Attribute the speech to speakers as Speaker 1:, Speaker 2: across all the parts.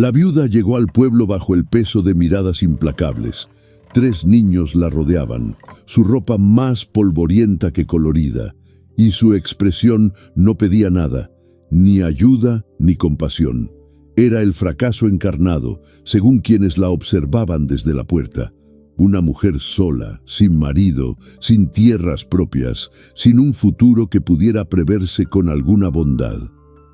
Speaker 1: La viuda llegó al pueblo bajo el peso de miradas implacables. 3 niños la rodeaban, su ropa más polvorienta que colorida, y su expresión no pedía nada, ni ayuda ni compasión. Era el fracaso encarnado, según quienes la observaban desde la puerta. Una mujer sola, sin marido, sin tierras propias, sin un futuro que pudiera preverse con alguna bondad.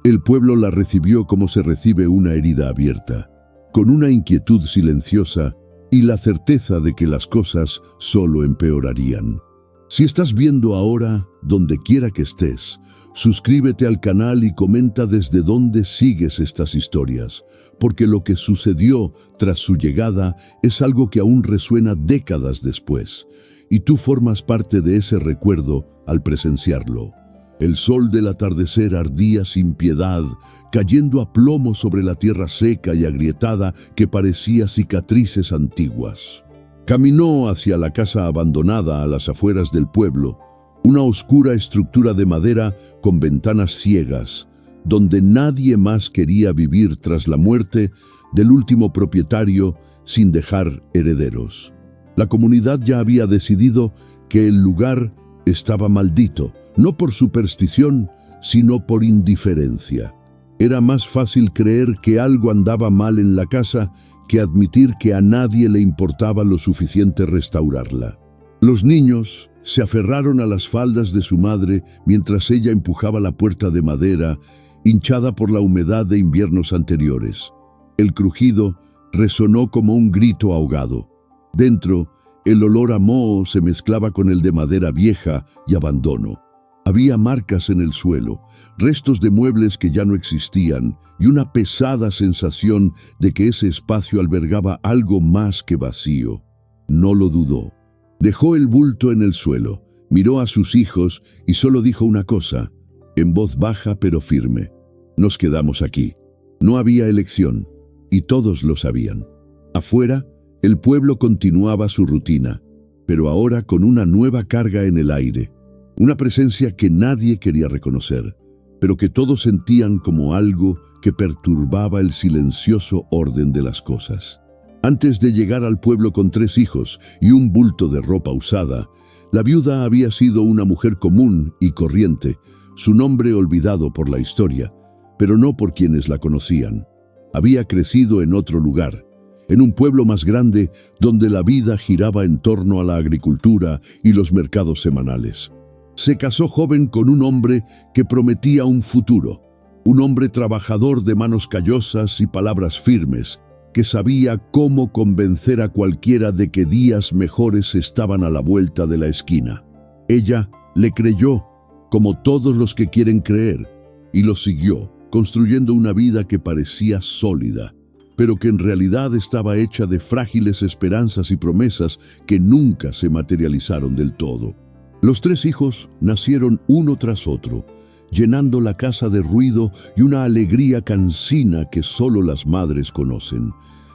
Speaker 1: El pueblo la recibió como se recibe una herida abierta, con una inquietud silenciosa y la certeza de que las cosas solo empeorarían. Si estás viendo ahora, donde quiera que estés, suscríbete al canal y comenta desde dónde sigues estas historias, porque lo que sucedió tras su llegada es algo que aún resuena décadas después, y tú formas parte de ese recuerdo al presenciarlo. El sol del atardecer ardía sin piedad, cayendo a plomo sobre la tierra seca y agrietada que parecía cicatrices antiguas. Caminó hacia la casa abandonada a las afueras del pueblo, una oscura estructura de madera con ventanas ciegas, donde nadie más quería vivir tras la muerte del último propietario sin dejar herederos. La comunidad ya había decidido que el lugar estaba maldito, no por superstición, sino por indiferencia. Era más fácil creer que algo andaba mal en la casa que admitir que a nadie le importaba lo suficiente restaurarla. Los niños se aferraron a las faldas de su madre mientras ella empujaba la puerta de madera, hinchada por la humedad de inviernos anteriores. El crujido resonó como un grito ahogado. Dentro, el olor a moho se mezclaba con el de madera vieja y abandono. Había marcas en el suelo, restos de muebles que ya no existían y una pesada sensación de que ese espacio albergaba algo más que vacío. No lo dudó. Dejó el bulto en el suelo, miró a sus hijos y solo dijo una cosa, en voz baja pero firme. Nos quedamos aquí. No había elección, y todos lo sabían. Afuera, el pueblo continuaba su rutina, pero ahora con una nueva carga en el aire. Una presencia que nadie quería reconocer, pero que todos sentían como algo que perturbaba el silencioso orden de las cosas. Antes de llegar al pueblo con 3 hijos y un bulto de ropa usada, la viuda había sido una mujer común y corriente, su nombre olvidado por la historia, pero no por quienes la conocían. Había crecido en otro lugar, en un pueblo más grande donde la vida giraba en torno a la agricultura y los mercados semanales. Se casó joven con un hombre que prometía un futuro, un hombre trabajador de manos callosas y palabras firmes, que sabía cómo convencer a cualquiera de que días mejores estaban a la vuelta de la esquina. Ella le creyó, como todos los que quieren creer, y lo siguió, construyendo una vida que parecía sólida, pero que en realidad estaba hecha de frágiles esperanzas y promesas que nunca se materializaron del todo. Los 3 hijos nacieron uno tras otro, llenando la casa de ruido y una alegría cansina que solo las madres conocen.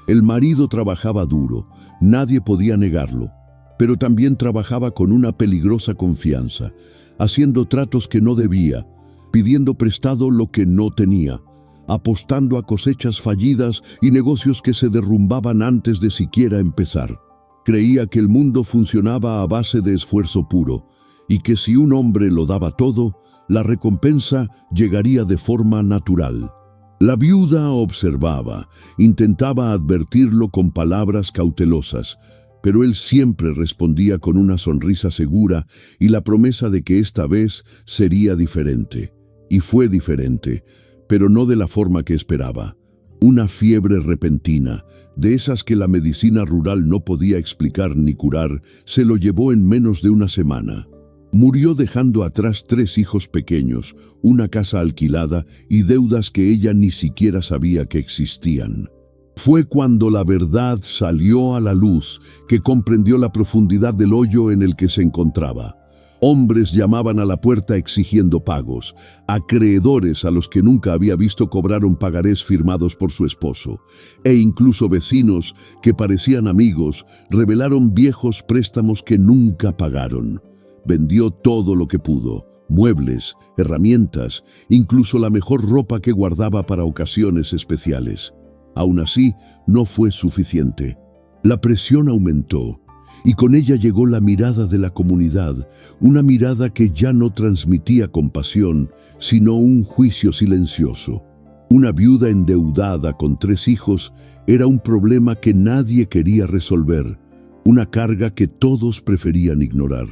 Speaker 1: El marido trabajaba duro, nadie podía negarlo, pero también trabajaba con una peligrosa confianza, haciendo tratos que no debía, pidiendo prestado lo que no tenía, apostando a cosechas fallidas y negocios que se derrumbaban antes de siquiera empezar. Creía que el mundo funcionaba a base de esfuerzo puro, y que si un hombre lo daba todo, la recompensa llegaría de forma natural. La viuda observaba, intentaba advertirlo con palabras cautelosas, pero él siempre respondía con una sonrisa segura y la promesa de que esta vez sería diferente. Y fue diferente, pero no de la forma que esperaba. Una fiebre repentina, de esas que la medicina rural no podía explicar ni curar, se lo llevó en menos de una semana. Murió dejando atrás 3 hijos pequeños, una casa alquilada y deudas que ella ni siquiera sabía que existían. Fue cuando la verdad salió a la luz que comprendió la profundidad del hoyo en el que se encontraba. Hombres llamaban a la puerta exigiendo pagos. Acreedores a los que nunca había visto cobraron pagarés firmados por su esposo. E incluso vecinos que parecían amigos revelaron viejos préstamos que nunca pagaron. Vendió todo lo que pudo, muebles, herramientas, incluso la mejor ropa que guardaba para ocasiones especiales. Aún así, no fue suficiente. La presión aumentó, y con ella llegó la mirada de la comunidad, una mirada que ya no transmitía compasión, sino un juicio silencioso. Una viuda endeudada con 3 hijos era un problema que nadie quería resolver, una carga que todos preferían ignorar.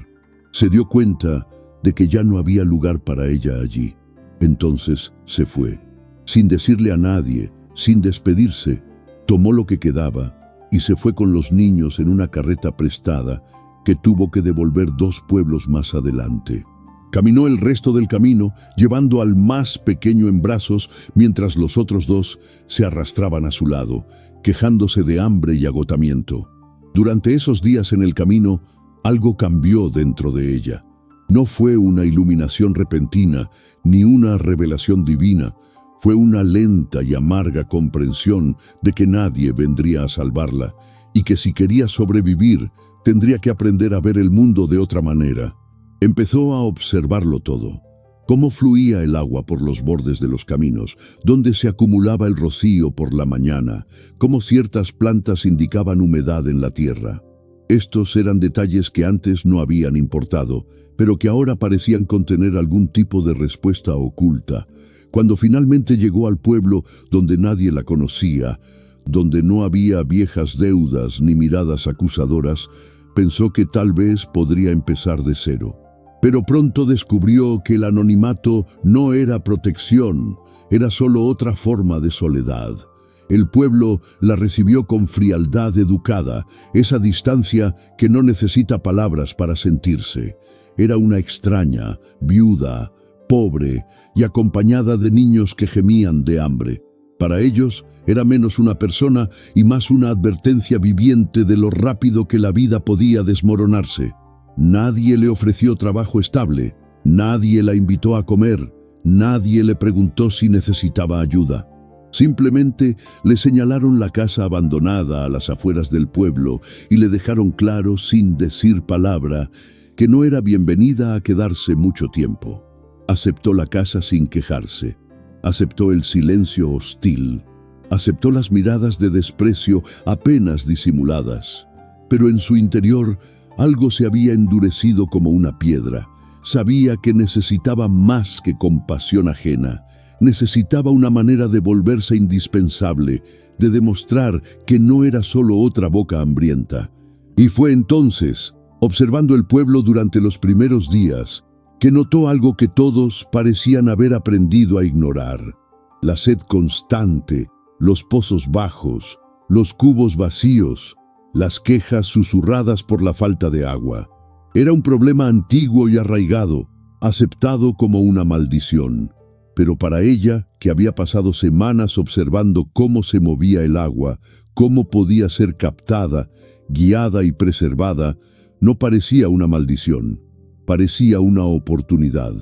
Speaker 1: Se dio cuenta de que ya no había lugar para ella allí. Entonces se fue. Sin decirle a nadie, sin despedirse, tomó lo que quedaba y se fue con los niños en una carreta prestada que tuvo que devolver 2 pueblos más adelante. Caminó el resto del camino, llevando al más pequeño en brazos, mientras los otros 2 se arrastraban a su lado, quejándose de hambre y agotamiento. Durante esos días en el camino, algo cambió dentro de ella. No fue una iluminación repentina, ni una revelación divina. Fue una lenta y amarga comprensión de que nadie vendría a salvarla, y que si quería sobrevivir, tendría que aprender a ver el mundo de otra manera. Empezó a observarlo todo. Cómo fluía el agua por los bordes de los caminos, dónde se acumulaba el rocío por la mañana, cómo ciertas plantas indicaban humedad en la tierra. Estos eran detalles que antes no habían importado, pero que ahora parecían contener algún tipo de respuesta oculta. Cuando finalmente llegó al pueblo donde nadie la conocía, donde no había viejas deudas ni miradas acusadoras, pensó que tal vez podría empezar de cero. Pero pronto descubrió que el anonimato no era protección, era solo otra forma de soledad. El pueblo la recibió con frialdad educada, esa distancia que no necesita palabras para sentirse. Era una extraña, viuda, pobre y acompañada de niños que gemían de hambre. Para ellos era menos una persona y más una advertencia viviente de lo rápido que la vida podía desmoronarse. Nadie le ofreció trabajo estable, nadie la invitó a comer, nadie le preguntó si necesitaba ayuda. Simplemente le señalaron la casa abandonada a las afueras del pueblo y le dejaron claro, sin decir palabra, que no era bienvenida a quedarse mucho tiempo. Aceptó la casa sin quejarse, aceptó el silencio hostil, aceptó las miradas de desprecio apenas disimuladas, pero en su interior algo se había endurecido como una piedra. Sabía que necesitaba más que compasión ajena. Necesitaba una manera de volverse indispensable, de demostrar que no era solo otra boca hambrienta. Y fue entonces, observando el pueblo durante los primeros días, que notó algo que todos parecían haber aprendido a ignorar: la sed constante, los pozos bajos, los cubos vacíos, las quejas susurradas por la falta de agua. Era un problema antiguo y arraigado, aceptado como una maldición. Pero para ella, que había pasado semanas observando cómo se movía el agua, cómo podía ser captada, guiada y preservada, no parecía una maldición, parecía una oportunidad.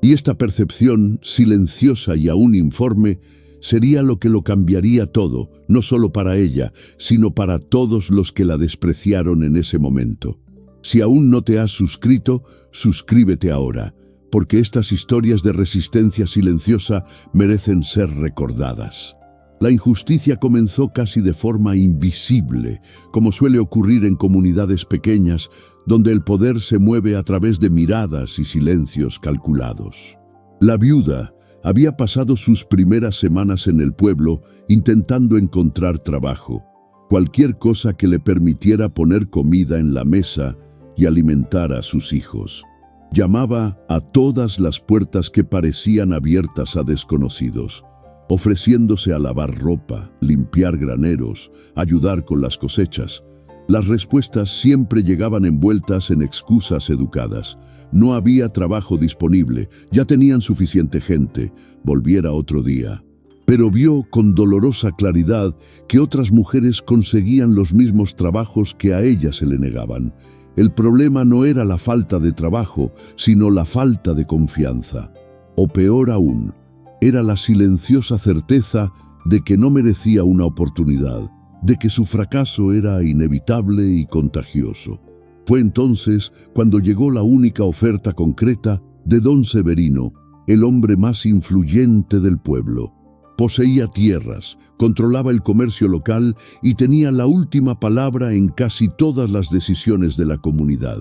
Speaker 1: Y esta percepción, silenciosa y aún informe, sería lo que lo cambiaría todo, no solo para ella, sino para todos los que la despreciaron en ese momento. Si aún no te has suscrito, suscríbete ahora, porque estas historias de resistencia silenciosa merecen ser recordadas. La injusticia comenzó casi de forma invisible, como suele ocurrir en comunidades pequeñas, donde el poder se mueve a través de miradas y silencios calculados. La viuda había pasado sus primeras semanas en el pueblo intentando encontrar trabajo, cualquier cosa que le permitiera poner comida en la mesa y alimentar a sus hijos. Llamaba a todas las puertas que parecían abiertas a desconocidos, ofreciéndose a lavar ropa, limpiar graneros, ayudar con las cosechas. Las respuestas siempre llegaban envueltas en excusas educadas. No había trabajo disponible, ya tenían suficiente gente, volviera otro día. Pero vio con dolorosa claridad que otras mujeres conseguían los mismos trabajos que a ella se le negaban. El problema no era la falta de trabajo, sino la falta de confianza. O peor aún, era la silenciosa certeza de que no merecía una oportunidad, de que su fracaso era inevitable y contagioso. Fue entonces cuando llegó la única oferta concreta de don Severino, el hombre más influyente del pueblo. Poseía tierras, controlaba el comercio local y tenía la última palabra en casi todas las decisiones de la comunidad.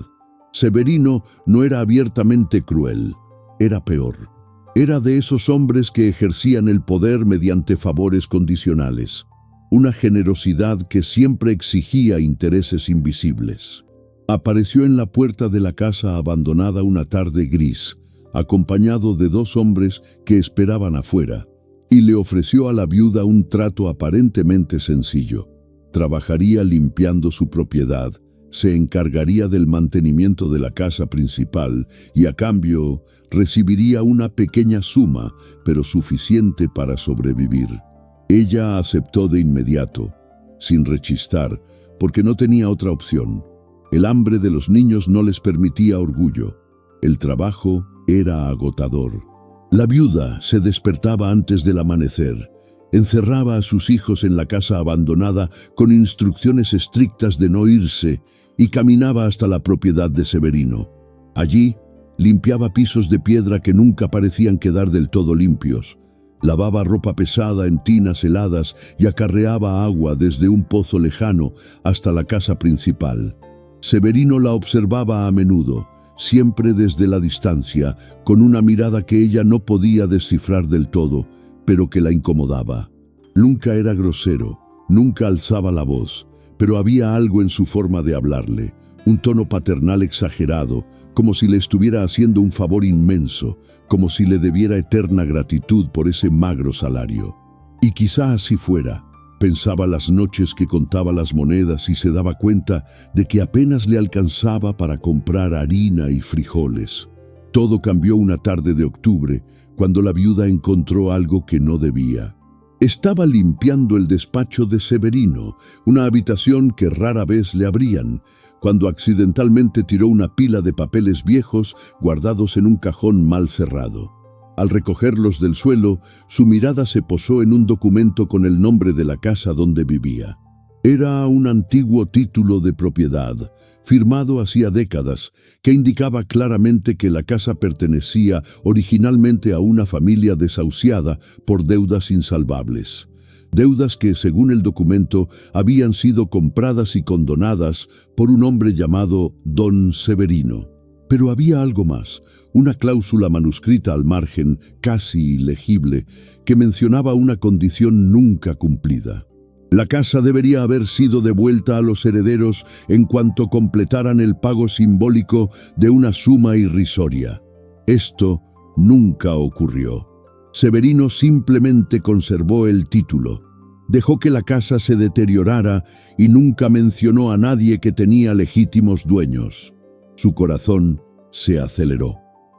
Speaker 1: Severino no era abiertamente cruel, era peor. Era de esos hombres que ejercían el poder mediante favores condicionales, una generosidad que siempre exigía intereses invisibles. Apareció en la puerta de la casa abandonada una tarde gris, acompañado de 2 hombres que esperaban afuera, y le ofreció a la viuda un trato aparentemente sencillo. Trabajaría limpiando su propiedad, se encargaría del mantenimiento de la casa principal y a cambio recibiría una pequeña suma, pero suficiente para sobrevivir. Ella aceptó de inmediato, sin rechistar, porque no tenía otra opción. El hambre de los niños no les permitía orgullo. El trabajo era agotador. La viuda se despertaba antes del amanecer. Encerraba a sus hijos en la casa abandonada con instrucciones estrictas de no irse y caminaba hasta la propiedad de Severino. Allí, limpiaba pisos de piedra que nunca parecían quedar del todo limpios. Lavaba ropa pesada en tinas heladas y acarreaba agua desde un pozo lejano hasta la casa principal. Severino la observaba a menudo, siempre desde la distancia, con una mirada que ella no podía descifrar del todo, pero que la incomodaba. Nunca era grosero, nunca alzaba la voz, pero había algo en su forma de hablarle, un tono paternal exagerado, como si le estuviera haciendo un favor inmenso, como si le debiera eterna gratitud por ese magro salario. Y quizá así fuera. Pensaba las noches que contaba las monedas y se daba cuenta de que apenas le alcanzaba para comprar harina y frijoles. Todo cambió una tarde de octubre, cuando la viuda encontró algo que no debía. Estaba limpiando el despacho de Severino, una habitación que rara vez le abrían, cuando accidentalmente tiró una pila de papeles viejos guardados en un cajón mal cerrado. Al recogerlos del suelo, su mirada se posó en un documento con el nombre de la casa donde vivía. Era un antiguo título de propiedad, firmado hacía décadas, que indicaba claramente que la casa pertenecía originalmente a una familia desahuciada por deudas insalvables. Deudas que, según el documento, habían sido compradas y condonadas por un hombre llamado Don Severino. Pero había algo más, una cláusula manuscrita al margen, casi ilegible, que mencionaba una condición nunca cumplida. La casa debería haber sido devuelta a los herederos en cuanto completaran el pago simbólico de una suma irrisoria. Esto nunca ocurrió. Severino simplemente conservó el título. Dejó que la casa se deteriorara y nunca mencionó a nadie que tenía legítimos dueños. Su corazón se aceleró.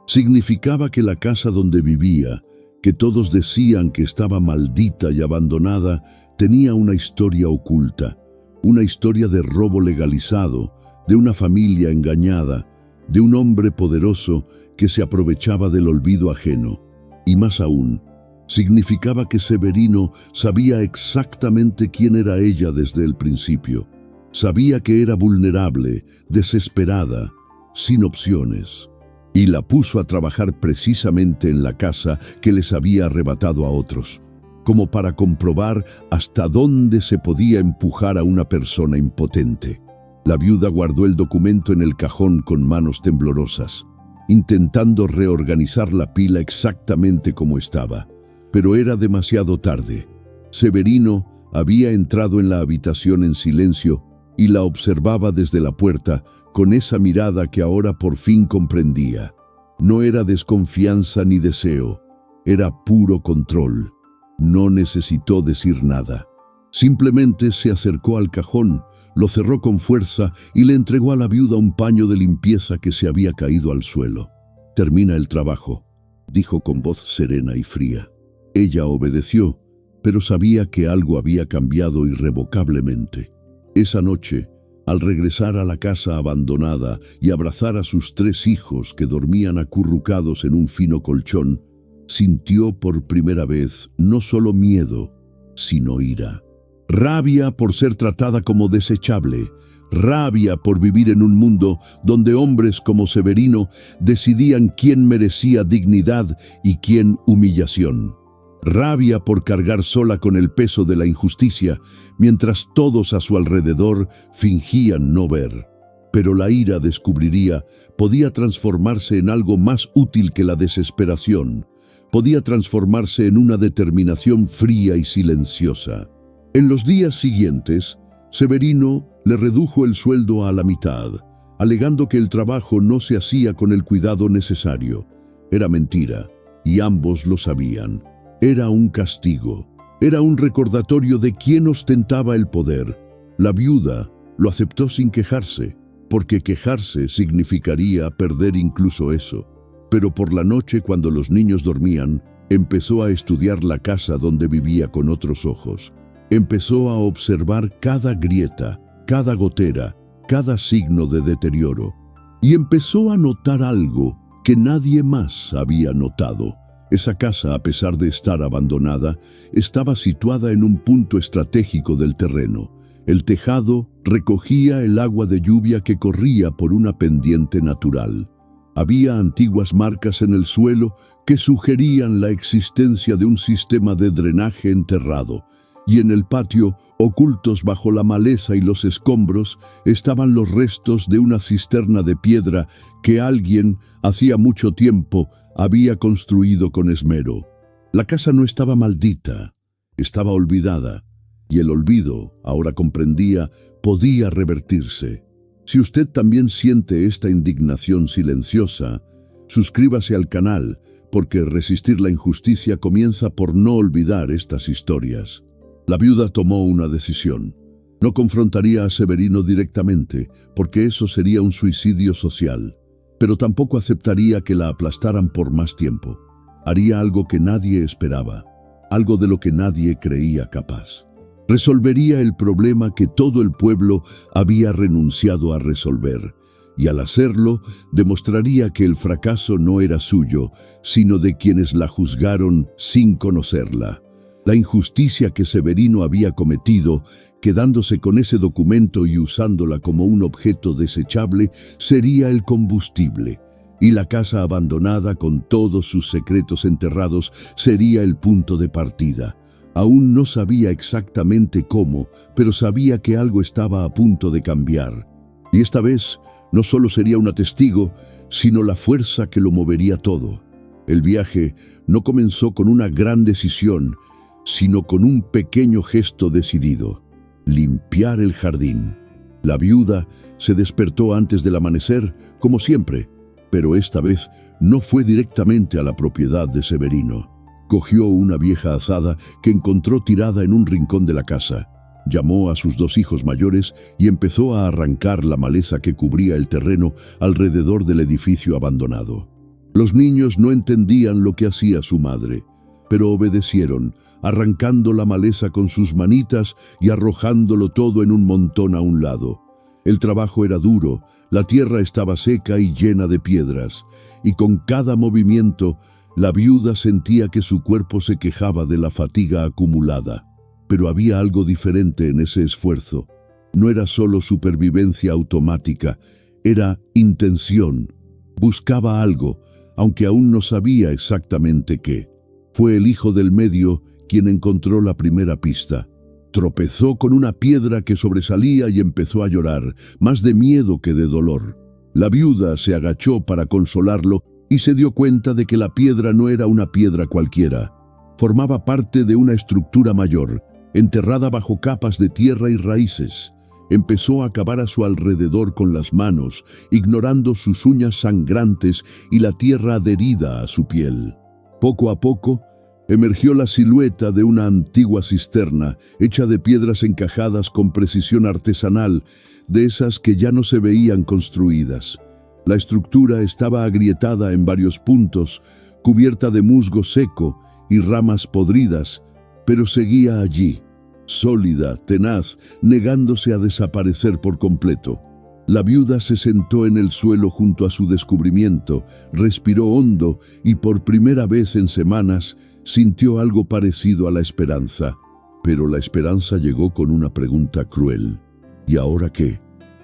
Speaker 1: Significaba que la casa donde vivía, que todos decían que estaba maldita y abandonada, tenía una historia oculta, una historia de robo legalizado, de una familia engañada, de un hombre poderoso que se aprovechaba del olvido ajeno. Y más aún, significaba que Severino sabía exactamente quién era ella desde el principio. Sabía que era vulnerable, desesperada, sin opciones, y la puso a trabajar precisamente en la casa que les había arrebatado a otros, como para comprobar hasta dónde se podía empujar a una persona impotente. La viuda guardó el documento en el cajón con manos temblorosas, intentando reorganizar la pila exactamente como estaba, pero era demasiado tarde. Severino había entrado en la habitación en silencio y la observaba desde la puerta con esa mirada que ahora por fin comprendía. No era desconfianza ni deseo, era puro control. No necesitó decir nada. Simplemente se acercó al cajón, lo cerró con fuerza y le entregó a la viuda un paño de limpieza que se había caído al suelo. «Termina el trabajo», dijo con voz serena y fría. Ella obedeció, pero sabía que algo había cambiado irrevocablemente. Esa noche, al regresar a la casa abandonada y abrazar a sus 3 hijos que dormían acurrucados en un fino colchón, sintió por primera vez no solo miedo, sino ira. Rabia por ser tratada como desechable, rabia por vivir en un mundo donde hombres como Severino decidían quién merecía dignidad y quién humillación. rabia por cargar sola con el peso de la injusticia, mientras todos a su alrededor fingían no ver. Pero la ira, descubriría, podía transformarse en algo más útil que la desesperación. Podía transformarse en una determinación fría y silenciosa. En los días siguientes, Severino le redujo el sueldo a la mitad, alegando que el trabajo no se hacía con el cuidado necesario. Era mentira, y ambos lo sabían. Era un castigo, era un recordatorio de quién ostentaba el poder. La viuda lo aceptó sin quejarse, porque quejarse significaría perder incluso eso. Pero por la noche, cuando los niños dormían, empezó a estudiar la casa donde vivía con otros ojos. Empezó a observar cada grieta, cada gotera, cada signo de deterioro. Y empezó a notar algo que nadie más había notado. Esa casa, a pesar de estar abandonada, estaba situada en un punto estratégico del terreno. El tejado recogía el agua de lluvia que corría por una pendiente natural. Había antiguas marcas en el suelo que sugerían la existencia de un sistema de drenaje enterrado. Y en el patio, ocultos bajo la maleza y los escombros, estaban los restos de una cisterna de piedra que alguien, hacía mucho tiempo, había construido con esmero. La casa no estaba maldita, estaba olvidada, y el olvido, ahora comprendía, podía revertirse. Si usted también siente esta indignación silenciosa, suscríbase al canal, porque resistir la injusticia comienza por no olvidar estas historias. La viuda tomó una decisión. No confrontaría a Severino directamente, porque eso sería un suicidio social. Pero tampoco aceptaría que la aplastaran por más tiempo. Haría algo que nadie esperaba, algo de lo que nadie creía capaz. Resolvería el problema que todo el pueblo había renunciado a resolver, y al hacerlo, demostraría que el fracaso no era suyo, sino de quienes la juzgaron sin conocerla. La injusticia que Severino había cometido, quedándose con ese documento y usándola como un objeto desechable, sería el combustible. Y la casa abandonada, con todos sus secretos enterrados, sería el punto de partida. Aún no sabía exactamente cómo, pero sabía que algo estaba a punto de cambiar. Y esta vez, no solo sería una testigo, sino la fuerza que lo movería todo. El viaje no comenzó con una gran decisión, sino con un pequeño gesto decidido: limpiar el jardín. La viuda se despertó antes del amanecer, como siempre, pero esta vez no fue directamente a la propiedad de Severino. Cogió una vieja azada que encontró tirada en un rincón de la casa, llamó a sus 2 hijos mayores y empezó a arrancar la maleza que cubría el terreno alrededor del edificio abandonado. Los niños no entendían lo que hacía su madre, pero obedecieron, arrancando la maleza con sus manitas y arrojándolo todo en un montón a un lado. El trabajo era duro, la tierra estaba seca y llena de piedras, y con cada movimiento, la viuda sentía que su cuerpo se quejaba de la fatiga acumulada. Pero había algo diferente en ese esfuerzo. No era solo supervivencia automática, era intención. Buscaba algo, aunque aún no sabía exactamente qué. Fue el hijo del medio quien encontró la primera pista. Tropezó con una piedra que sobresalía y empezó a llorar, más de miedo que de dolor. La viuda se agachó para consolarlo y se dio cuenta de que la piedra no era una piedra cualquiera. Formaba parte de una estructura mayor, enterrada bajo capas de tierra y raíces. Empezó a cavar a su alrededor con las manos, ignorando sus uñas sangrantes y la tierra adherida a su piel. Poco a poco, emergió la silueta de una antigua cisterna, hecha de piedras encajadas con precisión artesanal, de esas que ya no se veían construidas. La estructura estaba agrietada en varios puntos, cubierta de musgo seco y ramas podridas, pero seguía allí, sólida, tenaz, negándose a desaparecer por completo. La viuda se sentó en el suelo junto a su descubrimiento, respiró hondo y por primera vez en semanas sintió algo parecido a la esperanza. Pero la esperanza llegó con una pregunta cruel. ¿Y ahora qué?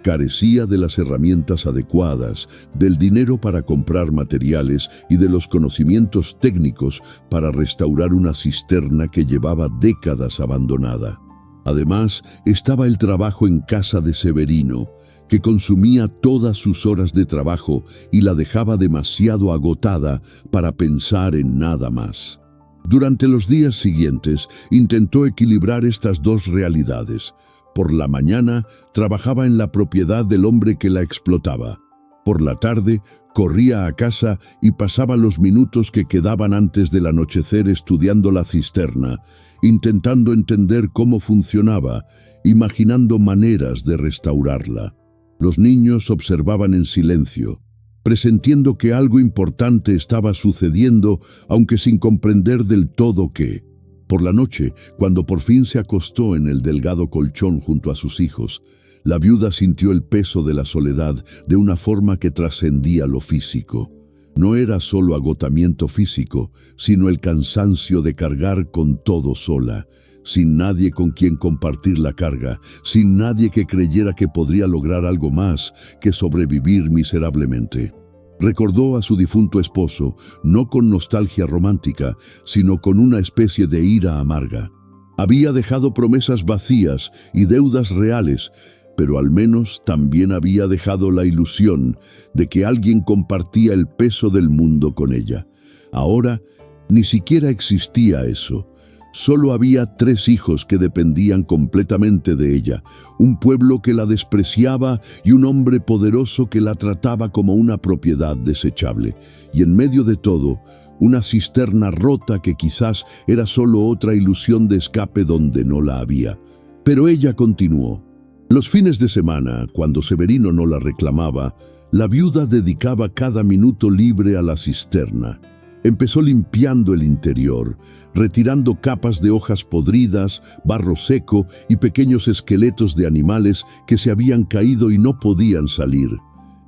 Speaker 1: Carecía de las herramientas adecuadas, del dinero para comprar materiales y de los conocimientos técnicos para restaurar una cisterna que llevaba décadas abandonada. Además, estaba el trabajo en casa de Severino, que consumía todas sus horas de trabajo y la dejaba demasiado agotada para pensar en nada más. Durante los días siguientes, intentó equilibrar estas dos realidades. Por la mañana, trabajaba en la propiedad del hombre que la explotaba. Por la tarde, corría a casa y pasaba los minutos que quedaban antes del anochecer estudiando la cisterna, intentando entender cómo funcionaba, imaginando maneras de restaurarla. Los niños observaban en silencio, presentiendo que algo importante estaba sucediendo, aunque sin comprender del todo qué. Por la noche, cuando por fin se acostó en el delgado colchón junto a sus hijos, la viuda sintió el peso de la soledad de una forma que trascendía lo físico. No era solo agotamiento físico, sino el cansancio de cargar con todo sola, sin nadie con quien compartir la carga, sin nadie que creyera que podría lograr algo más que sobrevivir miserablemente. Recordó a su difunto esposo, no con nostalgia romántica, sino con una especie de ira amarga. Había dejado promesas vacías y deudas reales, pero al menos también había dejado la ilusión de que alguien compartía el peso del mundo con ella. Ahora, ni siquiera existía eso. Solo había 3 hijos que dependían completamente de ella, un pueblo que la despreciaba y un hombre poderoso que la trataba como una propiedad desechable. Y en medio de todo, una cisterna rota que quizás era solo otra ilusión de escape donde no la había. Pero ella continuó. Los fines de semana, cuando Severino no la reclamaba, la viuda dedicaba cada minuto libre a la cisterna. Empezó limpiando el interior, retirando capas de hojas podridas, barro seco y pequeños esqueletos de animales que se habían caído y no podían salir.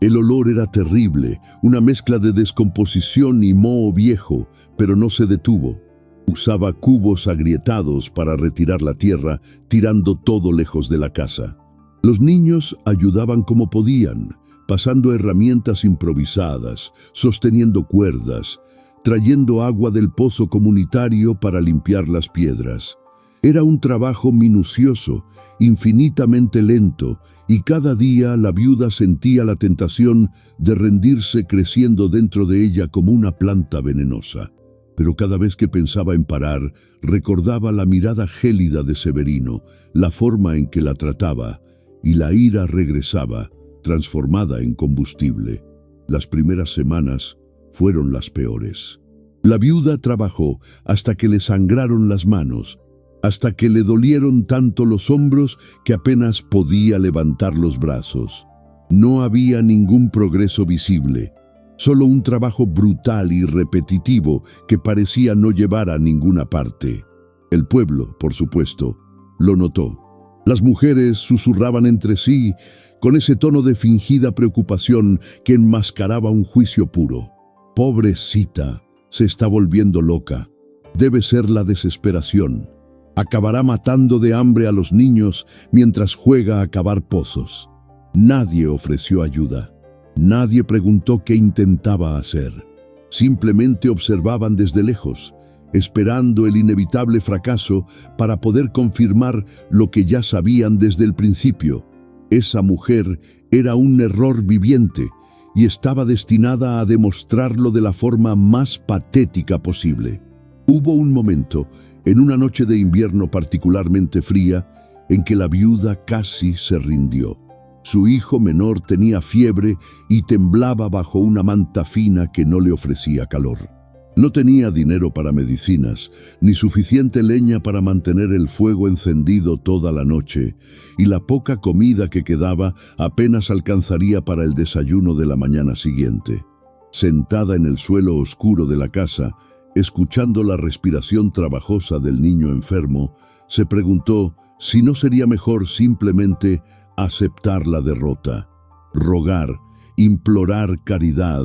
Speaker 1: El olor era terrible, una mezcla de descomposición y moho viejo, pero no se detuvo. Usaba cubos agrietados para retirar la tierra, tirando todo lejos de la casa. Los niños ayudaban como podían, pasando herramientas improvisadas, sosteniendo cuerdas, trayendo agua del pozo comunitario para limpiar las piedras. Era un trabajo minucioso, infinitamente lento, y cada día la viuda sentía la tentación de rendirse creciendo dentro de ella como una planta venenosa. Pero cada vez que pensaba en parar, recordaba la mirada gélida de Severino, la forma en que la trataba, y la ira regresaba, transformada en combustible. Las primeras semanas fueron las peores. La viuda trabajó hasta que le sangraron las manos, hasta que le dolieron tanto los hombros que apenas podía levantar los brazos. No había ningún progreso visible, solo un trabajo brutal y repetitivo que parecía no llevar a ninguna parte. El pueblo, por supuesto, lo notó. Las mujeres susurraban entre sí con ese tono de fingida preocupación que enmascaraba un juicio puro. Pobrecita, se está volviendo loca. Debe ser la desesperación. Acabará matando de hambre a los niños mientras juega a cavar pozos. Nadie ofreció ayuda. Nadie preguntó qué intentaba hacer. Simplemente observaban desde lejos, esperando el inevitable fracaso para poder confirmar lo que ya sabían desde el principio. Esa mujer era un error viviente y estaba destinada a demostrarlo de la forma más patética posible. Hubo un momento, en una noche de invierno particularmente fría, en que la viuda casi se rindió. Su hijo menor tenía fiebre y temblaba bajo una manta fina que no le ofrecía calor. No tenía dinero para medicinas, ni suficiente leña para mantener el fuego encendido toda la noche, y la poca comida que quedaba apenas alcanzaría para el desayuno de la mañana siguiente. Sentada en el suelo oscuro de la casa, escuchando la respiración trabajosa del niño enfermo, se preguntó si no sería mejor simplemente aceptar la derrota, rogar, implorar caridad,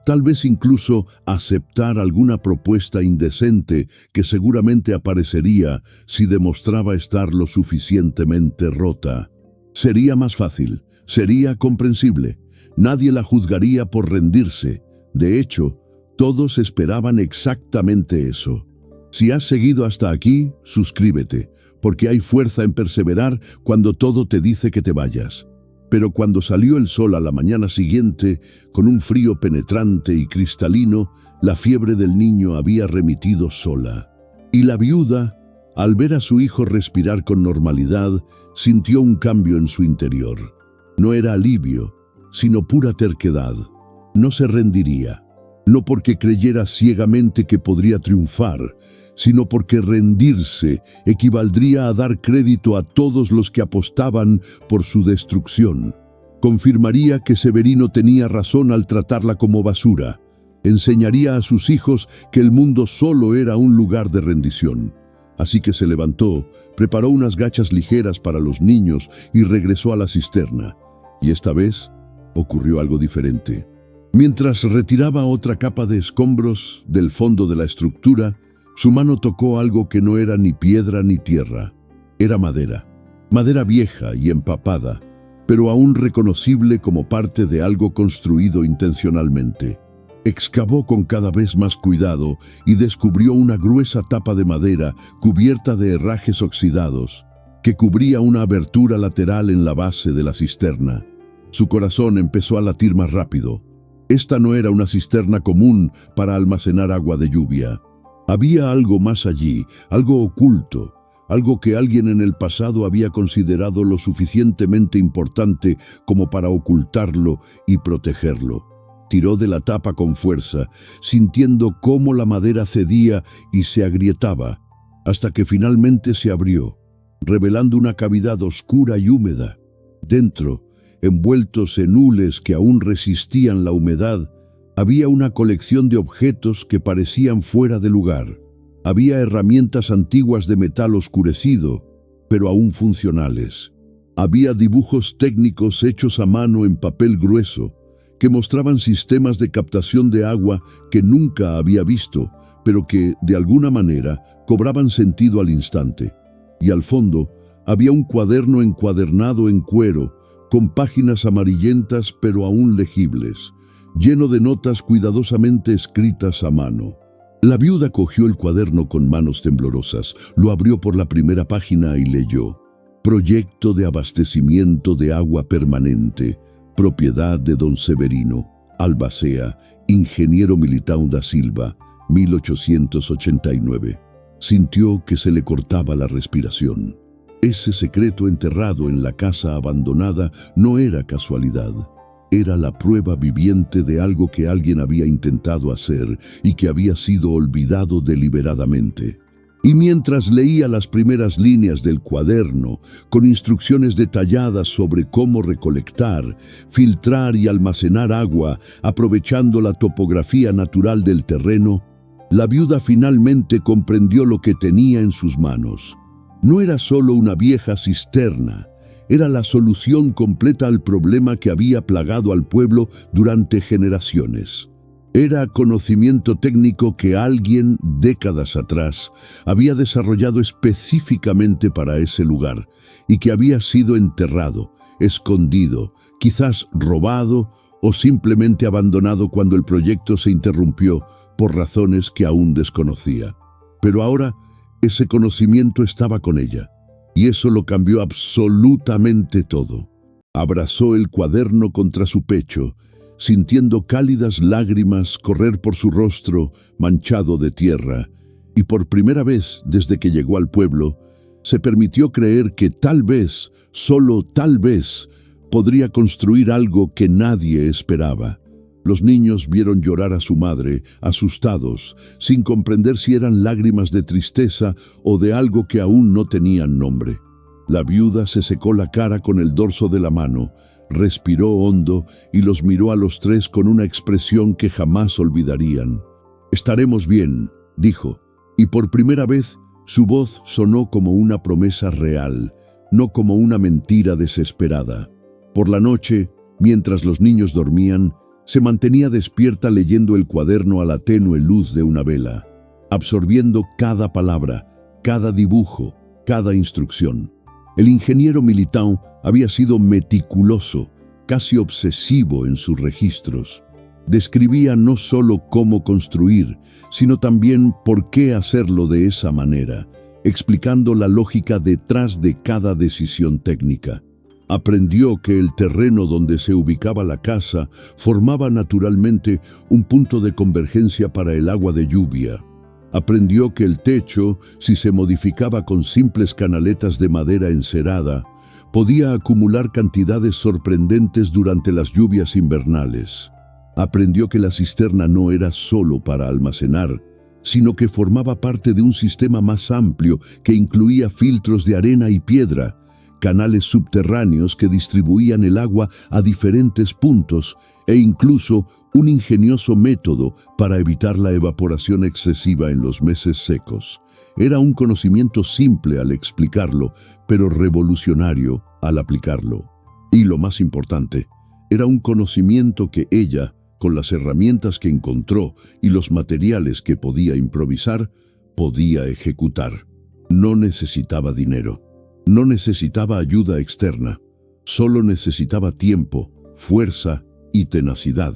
Speaker 1: tal vez incluso aceptar alguna propuesta indecente que seguramente aparecería si demostraba estar lo suficientemente rota. Sería más fácil, Sería comprensible. Nadie la juzgaría por rendirse. De hecho, todos esperaban exactamente eso. Si has seguido hasta aquí, suscríbete, porque hay fuerza en perseverar cuando todo te dice que te vayas. Pero cuando salió el sol a la mañana siguiente, con un frío penetrante y cristalino, la fiebre del niño había remitido sola. Y la viuda, al ver a su hijo respirar con normalidad, sintió un cambio en su interior. No era alivio, sino pura terquedad. No se rendiría, no porque creyera ciegamente que podría triunfar, sino porque rendirse equivaldría a dar crédito a todos los que apostaban por su destrucción. Confirmaría que Severino tenía razón al tratarla como basura. Enseñaría a sus hijos que el mundo solo era un lugar de rendición. Así que se levantó, preparó unas gachas ligeras para los niños y regresó a la cisterna. Y esta vez ocurrió algo diferente. Mientras retiraba otra capa de escombros del fondo de la estructura, su mano tocó algo que no era ni piedra ni tierra. Era madera. Madera vieja y empapada, pero aún reconocible como parte de algo construido intencionalmente. Excavó con cada vez más cuidado y descubrió una gruesa tapa de madera cubierta de herrajes oxidados, que cubría una abertura lateral en la base de la cisterna. Su corazón empezó a latir más rápido. Esta no era una cisterna común para almacenar agua de lluvia. Había algo más allí, algo oculto, algo que alguien en el pasado había considerado lo suficientemente importante como para ocultarlo y protegerlo. Tiró de la tapa con fuerza, sintiendo cómo la madera cedía y se agrietaba, hasta que finalmente se abrió, revelando una cavidad oscura y húmeda. Dentro, envueltos en hules que aún resistían la humedad, había una colección de objetos que parecían fuera de lugar. Había herramientas antiguas de metal oscurecido, pero aún funcionales. Había dibujos técnicos hechos a mano en papel grueso, que mostraban sistemas de captación de agua que nunca había visto, pero que, de alguna manera, cobraban sentido al instante. Y al fondo, había un cuaderno encuadernado en cuero, con páginas amarillentas pero aún legibles, lleno de notas cuidadosamente escritas a mano. La viuda cogió el cuaderno con manos temblorosas, lo abrió por la primera página y leyó: Proyecto de abastecimiento de agua permanente, propiedad de don Severino, Albacea, ingeniero Militão da Silva, 1889. Sintió que se le cortaba la respiración. Ese secreto enterrado en la casa abandonada no era casualidad. Era la prueba viviente de algo que alguien había intentado hacer y que había sido olvidado deliberadamente. Y mientras leía las primeras líneas del cuaderno, con instrucciones detalladas sobre cómo recolectar, filtrar y almacenar agua, aprovechando la topografía natural del terreno, la viuda finalmente comprendió lo que tenía en sus manos. No era solo una vieja cisterna, era la solución completa al problema que había plagado al pueblo durante generaciones. Era conocimiento técnico que alguien, décadas atrás, había desarrollado específicamente para ese lugar y que había sido enterrado, escondido, quizás robado o simplemente abandonado cuando el proyecto se interrumpió por razones que aún desconocía. Pero ahora, ese conocimiento estaba con ella, y eso lo cambió absolutamente todo. Abrazó el cuaderno contra su pecho, sintiendo cálidas lágrimas correr por su rostro manchado de tierra, y por primera vez desde que llegó al pueblo, se permitió creer que tal vez, solo tal vez, podría construir algo que nadie esperaba. Los niños vieron llorar a su madre, asustados, sin comprender si eran lágrimas de tristeza o de algo que aún no tenían nombre. La viuda se secó la cara con el dorso de la mano, respiró hondo y los miró a los tres con una expresión que jamás olvidarían. «Estaremos bien», dijo, y por primera vez su voz sonó como una promesa real, no como una mentira desesperada. Por la noche, mientras los niños dormían, se mantenía despierta leyendo el cuaderno a la tenue luz de una vela, absorbiendo cada palabra, cada dibujo, cada instrucción. El ingeniero Militão había sido meticuloso, casi obsesivo en sus registros. Describía no solo cómo construir, sino también por qué hacerlo de esa manera, explicando la lógica detrás de cada decisión técnica. Aprendió que el terreno donde se ubicaba la casa formaba naturalmente un punto de convergencia para el agua de lluvia. Aprendió que el techo, si se modificaba con simples canaletas de madera encerada, podía acumular cantidades sorprendentes durante las lluvias invernales. Aprendió que la cisterna no era solo para almacenar, sino que formaba parte de un sistema más amplio que incluía filtros de arena y piedra, canales subterráneos que distribuían el agua a diferentes puntos e incluso un ingenioso método para evitar la evaporación excesiva en los meses secos. Era un conocimiento simple al explicarlo, pero revolucionario al aplicarlo. Y lo más importante, era un conocimiento que ella, con las herramientas que encontró y los materiales que podía improvisar, podía ejecutar. No necesitaba dinero. No necesitaba ayuda externa, solo necesitaba tiempo, fuerza y tenacidad.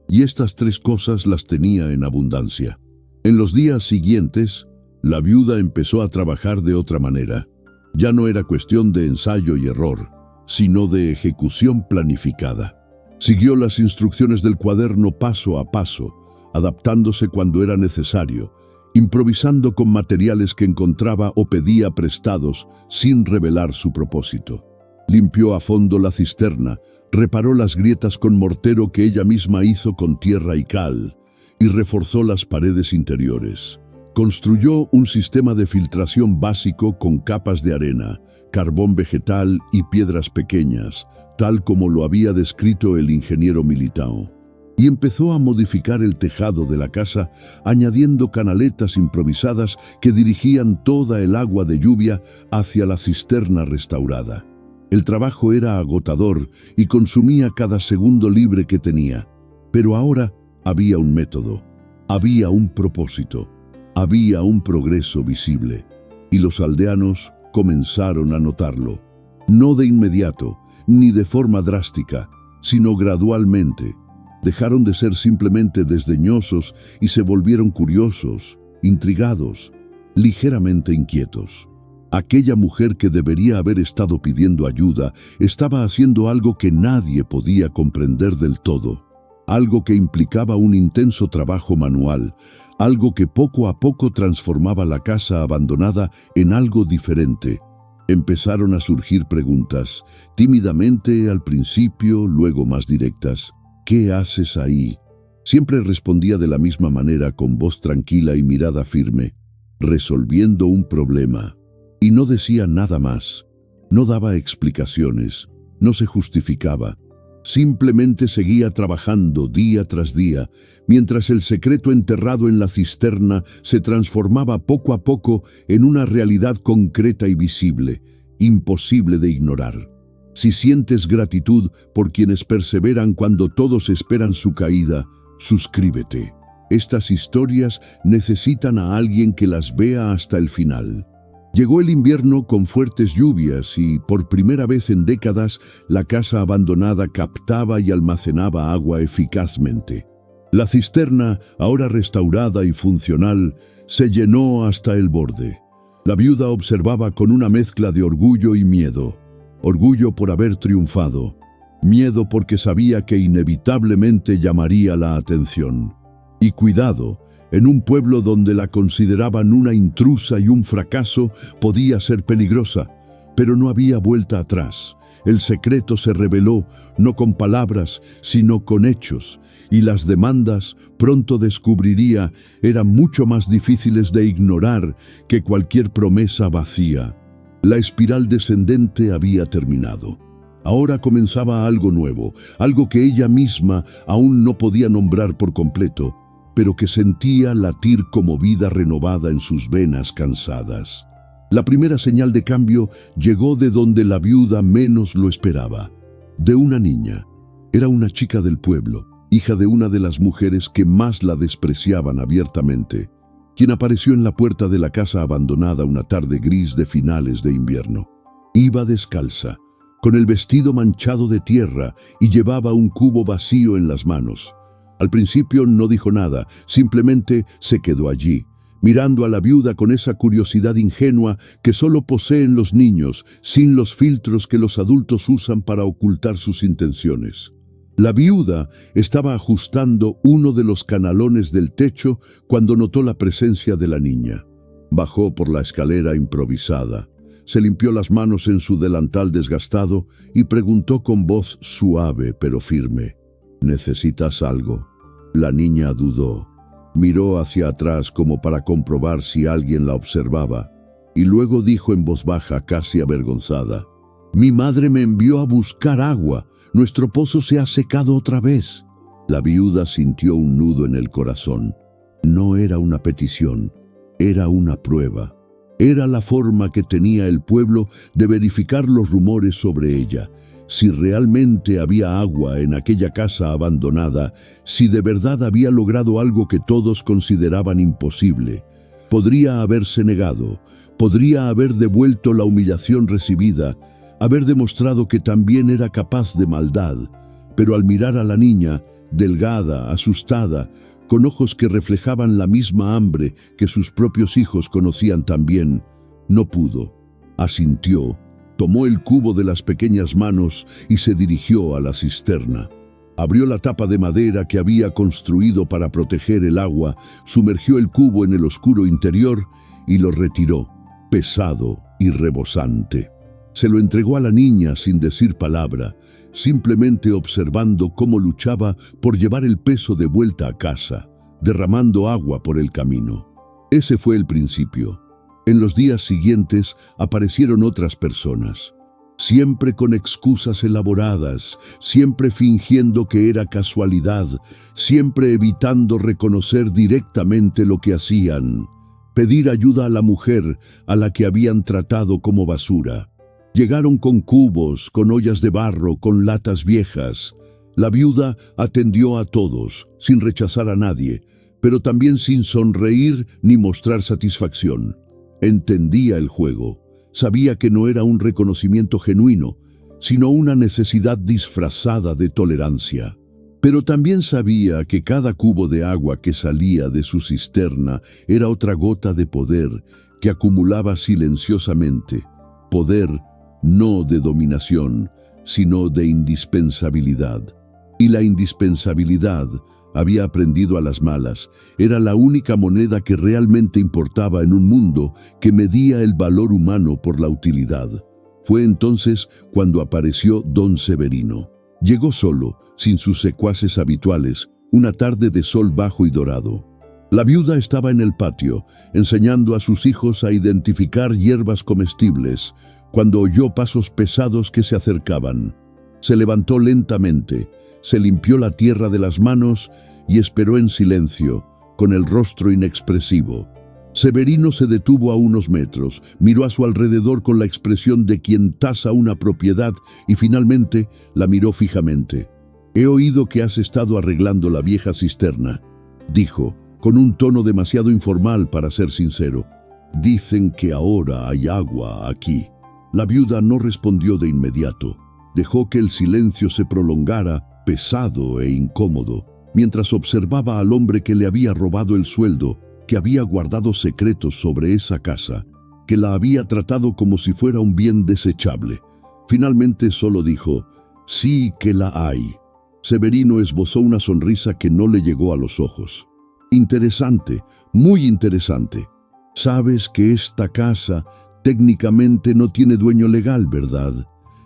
Speaker 1: Y estas tres cosas las tenía en abundancia. En los días siguientes, la viuda empezó a trabajar de otra manera. Ya no era cuestión de ensayo y error, sino de ejecución planificada. Siguió las instrucciones del cuaderno paso a paso, adaptándose cuando era necesario, improvisando con materiales que encontraba o pedía prestados sin revelar su propósito. Limpió a fondo la cisterna, reparó las grietas con mortero que ella misma hizo con tierra y cal, y reforzó las paredes interiores. Construyó un sistema de filtración básico con capas de arena, carbón vegetal y piedras pequeñas, tal como lo había descrito el ingeniero Militao. Y empezó a modificar el tejado de la casa, añadiendo canaletas improvisadas que dirigían toda el agua de lluvia hacia la cisterna restaurada. El trabajo era agotador y consumía cada segundo libre que tenía. Pero ahora había un método, había un propósito, había un progreso visible. Y los aldeanos comenzaron a notarlo. No de inmediato, ni de forma drástica, sino gradualmente. Dejaron de ser simplemente desdeñosos y se volvieron curiosos, intrigados, ligeramente inquietos. Aquella mujer que debería haber estado pidiendo ayuda estaba haciendo algo que nadie podía comprender del todo. Algo que implicaba un intenso trabajo manual, algo que poco a poco transformaba la casa abandonada en algo diferente. Empezaron a surgir preguntas, tímidamente al principio, luego más directas. ¿Qué haces ahí? Siempre respondía de la misma manera, con voz tranquila y mirada firme, resolviendo un problema. Y no decía nada más. No daba explicaciones, no se justificaba. Simplemente seguía trabajando día tras día, mientras el secreto enterrado en la cisterna se transformaba poco a poco en una realidad concreta y visible, imposible de ignorar. Si sientes gratitud por quienes perseveran cuando todos esperan su caída, suscríbete. Estas historias necesitan a alguien que las vea hasta el final. Llegó el invierno con fuertes lluvias y, por primera vez en décadas, la casa abandonada captaba y almacenaba agua eficazmente. La cisterna, ahora restaurada y funcional, se llenó hasta el borde. La viuda observaba con una mezcla de orgullo y miedo. Orgullo por haber triunfado, miedo porque sabía que inevitablemente llamaría la atención. Y cuidado, en un pueblo donde la consideraban una intrusa y un fracaso, podía ser peligrosa, pero no había vuelta atrás. El secreto se reveló no con palabras, sino con hechos, y las demandas, pronto descubriría, eran mucho más difíciles de ignorar que cualquier promesa vacía. La espiral descendente había terminado. Ahora comenzaba algo nuevo, algo que ella misma aún no podía nombrar por completo, pero que sentía latir como vida renovada en sus venas cansadas. La primera señal de cambio llegó de donde la viuda menos lo esperaba, de una niña. Era una chica del pueblo, hija de una de las mujeres que más la despreciaban abiertamente, quien apareció en la puerta de la casa abandonada una tarde gris de finales de invierno. Iba descalza, con el vestido manchado de tierra, y llevaba un cubo vacío en las manos. Al principio no dijo nada, simplemente se quedó allí, mirando a la viuda con esa curiosidad ingenua que solo poseen los niños, sin los filtros que los adultos usan para ocultar sus intenciones. La viuda estaba ajustando uno de los canalones del techo cuando notó la presencia de la niña. Bajó por la escalera improvisada, se limpió las manos en su delantal desgastado y preguntó con voz suave pero firme: ¿necesitas algo? La niña dudó. Miró hacia atrás como para comprobar si alguien la observaba, y luego dijo en voz baja, casi avergonzada: «Mi madre me envió a buscar agua. Nuestro pozo se ha secado otra vez». La viuda sintió un nudo en el corazón. No era una petición, era una prueba. Era la forma que tenía el pueblo de verificar los rumores sobre ella. Si realmente había agua en aquella casa abandonada, si de verdad había logrado algo que todos consideraban imposible. Podría haberse negado, podría haber devuelto la humillación recibida, haber demostrado que también era capaz de maldad, pero al mirar a la niña, delgada, asustada, con ojos que reflejaban la misma hambre que sus propios hijos conocían también, no pudo. Asintió, tomó el cubo de las pequeñas manos y se dirigió a la cisterna. Abrió la tapa de madera que había construido para proteger el agua, sumergió el cubo en el oscuro interior y lo retiró, pesado y rebosante. Se lo entregó a la niña sin decir palabra, simplemente observando cómo luchaba por llevar el peso de vuelta a casa, derramando agua por el camino. Ese fue el principio. En los días siguientes aparecieron otras personas, siempre con excusas elaboradas, siempre fingiendo que era casualidad, siempre evitando reconocer directamente lo que hacían, pedir ayuda a la mujer a la que habían tratado como basura. Llegaron con cubos, con ollas de barro, con latas viejas. La viuda atendió a todos, sin rechazar a nadie, pero también sin sonreír ni mostrar satisfacción. Entendía el juego, sabía que no era un reconocimiento genuino, sino una necesidad disfrazada de tolerancia. Pero también sabía que cada cubo de agua que salía de su cisterna era otra gota de poder que acumulaba silenciosamente. Poder no de dominación, sino de indispensabilidad. Y la indispensabilidad, había aprendido a las malas, era la única moneda que realmente importaba en un mundo que medía el valor humano por la utilidad. Fue entonces cuando apareció don Severino. Llegó solo, sin sus secuaces habituales, una tarde de sol bajo y dorado. La viuda estaba en el patio, enseñando a sus hijos a identificar hierbas comestibles, cuando oyó pasos pesados que se acercaban. Se levantó lentamente, se limpió la tierra de las manos y esperó en silencio, con el rostro inexpresivo. Severino se detuvo a unos metros, miró a su alrededor con la expresión de quien tasa una propiedad y finalmente la miró fijamente. «He oído que has estado arreglando la vieja cisterna», dijo, con un tono demasiado informal para ser sincero. «Dicen que ahora hay agua aquí». La viuda no respondió de inmediato. Dejó que el silencio se prolongara, pesado e incómodo, mientras observaba al hombre que le había robado el sueldo, que había guardado secretos sobre esa casa, que la había tratado como si fuera un bien desechable. Finalmente solo dijo: «Sí que la hay». Severino esbozó una sonrisa que no le llegó a los ojos. «Interesante, muy interesante. Sabes que esta casa técnicamente no tiene dueño legal, ¿verdad?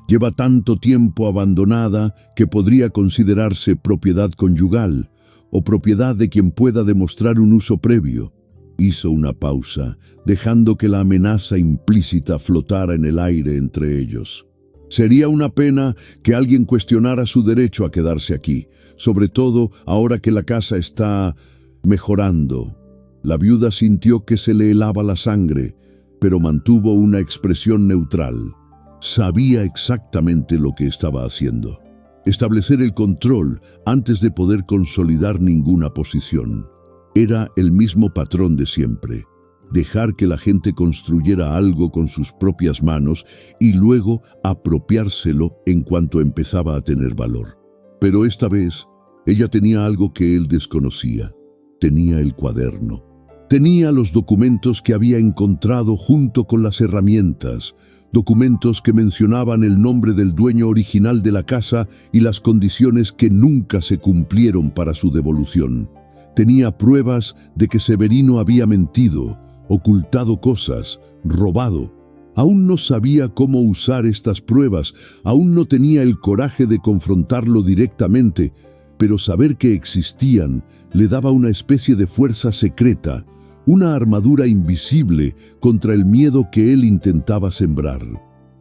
Speaker 1: Lleva tanto tiempo abandonada que podría considerarse propiedad conyugal o propiedad de quien pueda demostrar un uso previo». Hizo una pausa, dejando que la amenaza implícita flotara en el aire entre ellos. Sería una pena que alguien cuestionara su derecho a quedarse aquí, sobre todo ahora que la casa está mejorando. La viuda sintió que se le helaba la sangre, pero mantuvo una expresión neutral. Sabía exactamente lo que estaba haciendo. Establecer el control antes de poder consolidar ninguna posición. Era el mismo patrón de siempre. dejar que la gente construyera algo con sus propias manos y luego apropiárselo en cuanto empezaba a tener valor. Pero esta vez, ella tenía algo que él desconocía. Tenía el cuaderno. Tenía los documentos que había encontrado junto con las herramientas, documentos que mencionaban el nombre del dueño original de la casa y las condiciones que nunca se cumplieron para su devolución. Tenía pruebas de que Severino había mentido, ocultado cosas, robado. Aún no sabía cómo usar estas pruebas, aún no tenía el coraje de confrontarlo directamente, pero saber que existían le daba una especie de fuerza secreta, una armadura invisible contra el miedo que él intentaba sembrar.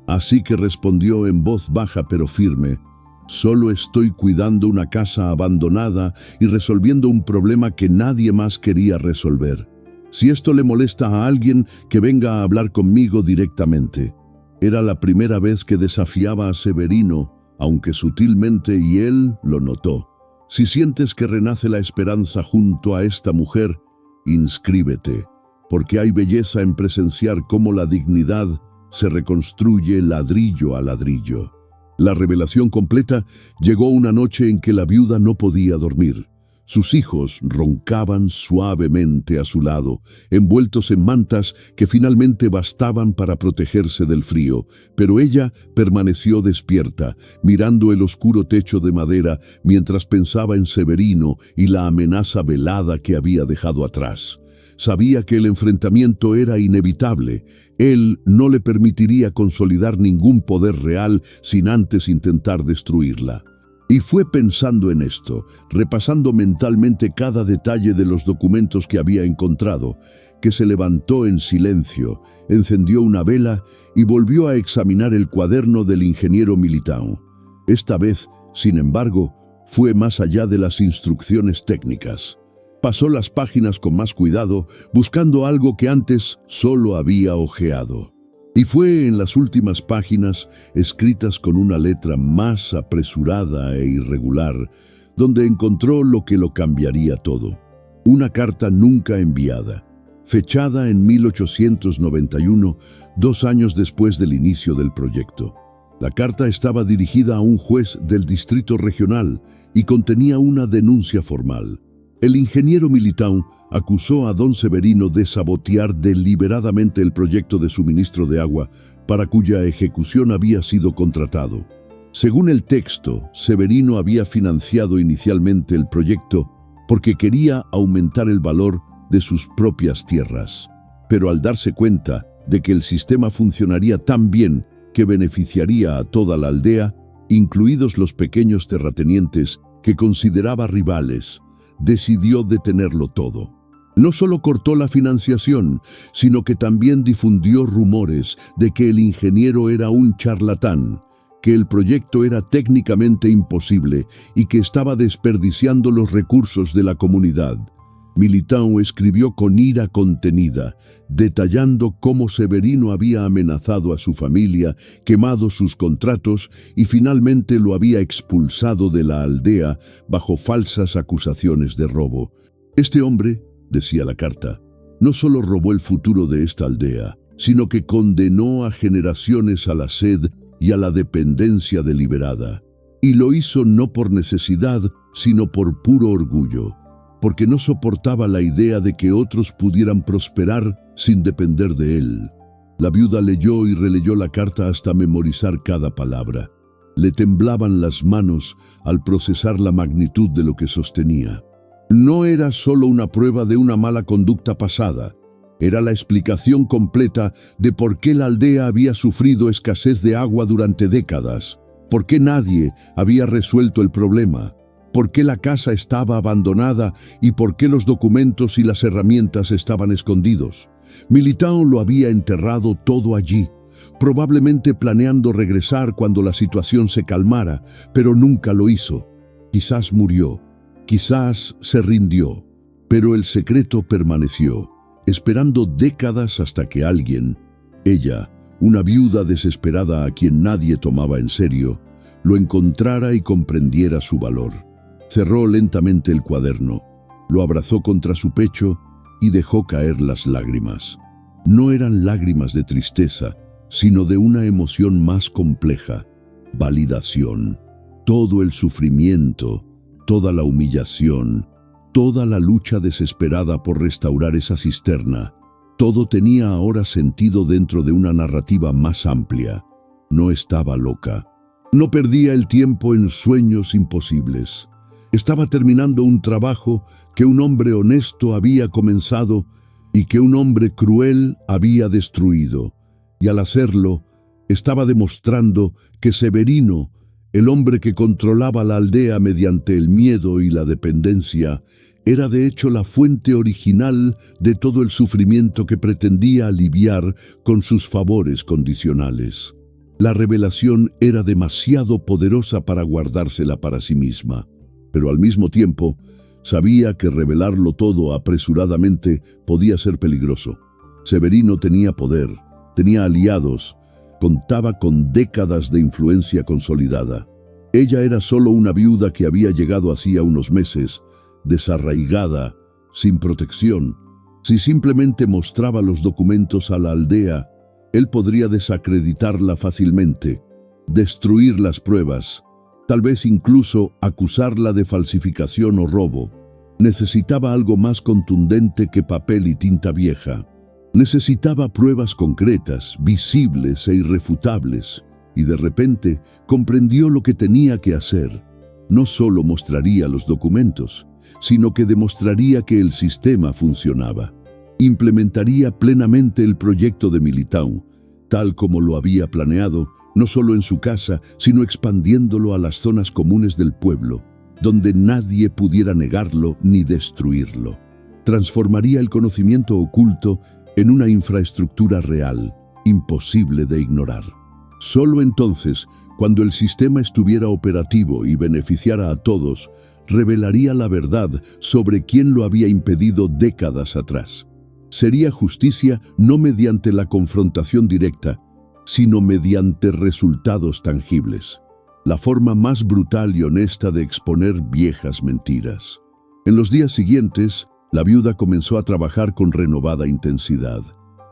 Speaker 1: Así que respondió en voz baja pero firme: «Solo estoy cuidando una casa abandonada y resolviendo un problema que nadie más quería resolver. Si esto le molesta a alguien, que venga a hablar conmigo directamente». Era la primera vez que desafiaba a Severino, aunque sutilmente, y él lo notó. Si sientes que renace la esperanza junto a esta mujer, inscríbete, porque hay belleza en presenciar cómo la dignidad se reconstruye ladrillo a ladrillo. La revelación completa llegó una noche en que la viuda no podía dormir. Sus hijos roncaban suavemente a su lado, envueltos en mantas que finalmente bastaban para protegerse del frío, pero ella permaneció despierta, mirando el oscuro techo de madera mientras pensaba en Severino y la amenaza velada que había dejado atrás. Sabía que el enfrentamiento era inevitable. Él no le permitiría consolidar ningún poder real sin antes intentar destruirla. Y fue pensando en esto, repasando mentalmente cada detalle de los documentos que había encontrado, que se levantó en silencio, encendió una vela y volvió a examinar el cuaderno del ingeniero Militão. Esta vez, sin embargo, fue más allá de las instrucciones técnicas. Pasó las páginas con más cuidado, buscando algo que antes solo había ojeado. Y fue en las últimas páginas, escritas con una letra más apresurada e irregular, donde encontró lo que lo cambiaría todo. Una carta nunca enviada, fechada en 1891, 2 años después del inicio del proyecto. La carta estaba dirigida a un juez del distrito regional y contenía una denuncia formal. El ingeniero Militão acusó a don Severino de sabotear deliberadamente el proyecto de suministro de agua para cuya ejecución había sido contratado. Según el texto, Severino había financiado inicialmente el proyecto porque quería aumentar el valor de sus propias tierras. Pero al darse cuenta de que el sistema funcionaría tan bien que beneficiaría a toda la aldea, incluidos los pequeños terratenientes que consideraba rivales, decidió detenerlo todo. No solo cortó la financiación, sino que también difundió rumores de que el ingeniero era un charlatán, que el proyecto era técnicamente imposible y que estaba desperdiciando los recursos de la comunidad. Militão escribió con ira contenida, detallando cómo Severino había amenazado a su familia, quemado sus contratos y finalmente lo había expulsado de la aldea bajo falsas acusaciones de robo. Este hombre, decía la carta, no solo robó el futuro de esta aldea, sino que condenó a generaciones a la sed y a la dependencia deliberada. Y lo hizo no por necesidad, sino por puro orgullo, porque no soportaba la idea de que otros pudieran prosperar sin depender de él. La viuda leyó y releyó la carta hasta memorizar cada palabra. Le temblaban las manos al procesar la magnitud de lo que sostenía. No era solo una prueba de una mala conducta pasada, era la explicación completa de por qué la aldea había sufrido escasez de agua durante décadas, por qué nadie había resuelto el problema, por qué la casa estaba abandonada y por qué los documentos y las herramientas estaban escondidos. Militão lo había enterrado todo allí, probablemente planeando regresar cuando la situación se calmara, pero nunca lo hizo. Quizás murió, quizás se rindió, pero el secreto permaneció, esperando décadas hasta que alguien, ella, una viuda desesperada a quien nadie tomaba en serio, lo encontrara y comprendiera su valor. Cerró lentamente el cuaderno, lo abrazó contra su pecho y dejó caer las lágrimas. No eran lágrimas de tristeza, sino de una emoción más compleja: validación. Todo el sufrimiento, toda la humillación, toda la lucha desesperada por restaurar esa cisterna, todo tenía ahora sentido dentro de una narrativa más amplia. No estaba loca. No perdía el tiempo en sueños imposibles. Estaba terminando un trabajo que un hombre honesto había comenzado y que un hombre cruel había destruido. Y al hacerlo, estaba demostrando que Severino, el hombre que controlaba la aldea mediante el miedo y la dependencia, era de hecho la fuente original de todo el sufrimiento que pretendía aliviar con sus favores condicionales. La revelación era demasiado poderosa para guardársela para sí misma, pero al mismo tiempo sabía que revelarlo todo apresuradamente podía ser peligroso. Severino tenía poder, tenía aliados, contaba con décadas de influencia consolidada. Ella era solo una viuda que había llegado hacía unos meses, desarraigada, sin protección. Si simplemente mostraba los documentos a la aldea, él podría desacreditarla fácilmente, destruir las pruebas, tal vez incluso acusarla de falsificación o robo. Necesitaba algo más contundente que papel y tinta vieja. Necesitaba pruebas concretas, visibles e irrefutables, y de repente comprendió lo que tenía que hacer. No solo mostraría los documentos, sino que demostraría que el sistema funcionaba. Implementaría plenamente el proyecto de Militown, tal como lo había planeado, no solo en su casa, sino expandiéndolo a las zonas comunes del pueblo, donde nadie pudiera negarlo ni destruirlo. Transformaría el conocimiento oculto en una infraestructura real, imposible de ignorar. Solo entonces, cuando el sistema estuviera operativo y beneficiara a todos, revelaría la verdad sobre quién lo había impedido décadas atrás. Sería justicia no mediante la confrontación directa, sino mediante resultados tangibles. La forma más brutal y honesta de exponer viejas mentiras. En los días siguientes, la viuda comenzó a trabajar con renovada intensidad.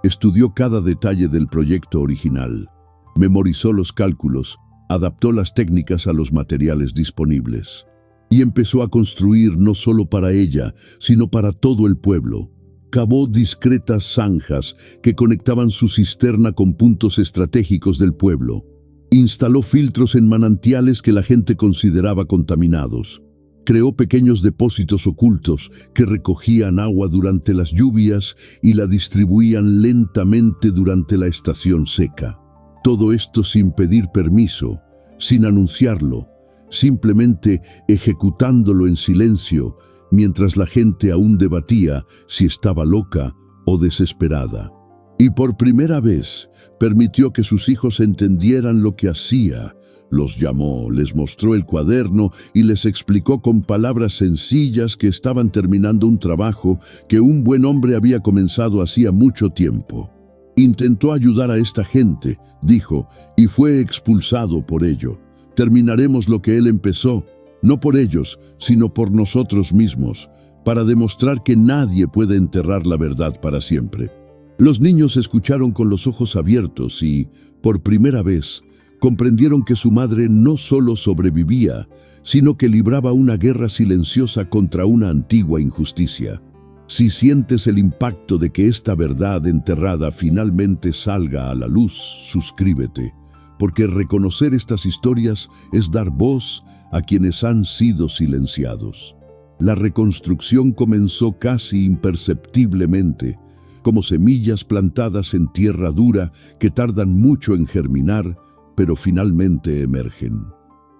Speaker 1: Estudió cada detalle del proyecto original, memorizó los cálculos, adaptó las técnicas a los materiales disponibles y empezó a construir no solo para ella, sino para todo el pueblo. Cavó discretas zanjas que conectaban su cisterna con puntos estratégicos del pueblo. Instaló filtros en manantiales que la gente consideraba contaminados. Creó pequeños depósitos ocultos que recogían agua durante las lluvias y la distribuían lentamente durante la estación seca. Todo esto sin pedir permiso, sin anunciarlo, simplemente ejecutándolo en silencio, mientras la gente aún debatía si estaba loca o desesperada. Y por primera vez permitió que sus hijos entendieran lo que hacía. Los llamó, les mostró el cuaderno y les explicó con palabras sencillas que estaban terminando un trabajo que un buen hombre había comenzado hacía mucho tiempo. Intentó ayudar a esta gente, dijo, y fue expulsado por ello. Terminaremos lo que él empezó, no por ellos, sino por nosotros mismos, para demostrar que nadie puede enterrar la verdad para siempre. Los niños escucharon con los ojos abiertos y, por primera vez, comprendieron que su madre no solo sobrevivía, sino que libraba una guerra silenciosa contra una antigua injusticia. Si sientes el impacto de que esta verdad enterrada finalmente salga a la luz, suscríbete, porque reconocer estas historias es dar voz a quienes han sido silenciados. La reconstrucción comenzó casi imperceptiblemente, como semillas plantadas en tierra dura que tardan mucho en germinar, pero finalmente emergen.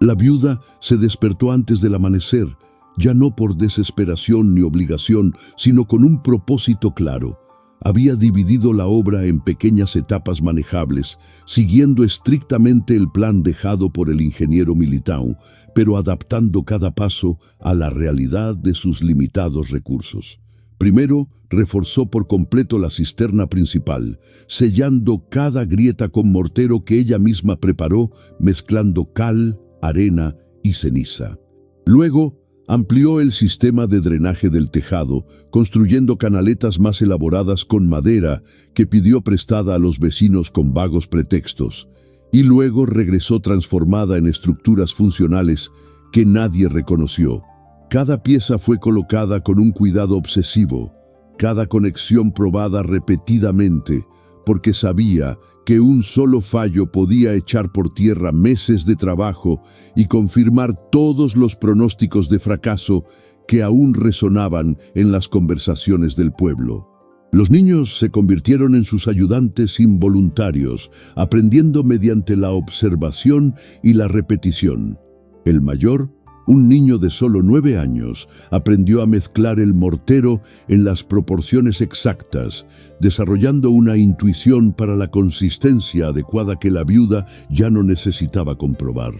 Speaker 1: La viuda se despertó antes del amanecer, ya no por desesperación ni obligación, sino con un propósito claro. Había dividido la obra en pequeñas etapas manejables, siguiendo estrictamente el plan dejado por el ingeniero Militown, pero adaptando cada paso a la realidad de sus limitados recursos. Primero, reforzó por completo la cisterna principal, sellando cada grieta con mortero que ella misma preparó, mezclando cal, arena y ceniza. Luego, Amplió el sistema de drenaje del tejado, construyendo canaletas más elaboradas con madera que pidió prestada a los vecinos con vagos pretextos, y luego regresó transformada en estructuras funcionales que nadie reconoció. Cada pieza fue colocada con un cuidado obsesivo, cada conexión probada repetidamente, porque sabía que un solo fallo podía echar por tierra meses de trabajo y confirmar todos los pronósticos de fracaso que aún resonaban en las conversaciones del pueblo. Los niños se convirtieron en sus ayudantes involuntarios, aprendiendo mediante la observación y la repetición. El mayor, un niño de solo 9 años, aprendió a mezclar el mortero en las proporciones exactas, desarrollando una intuición para la consistencia adecuada que la viuda ya no necesitaba comprobar.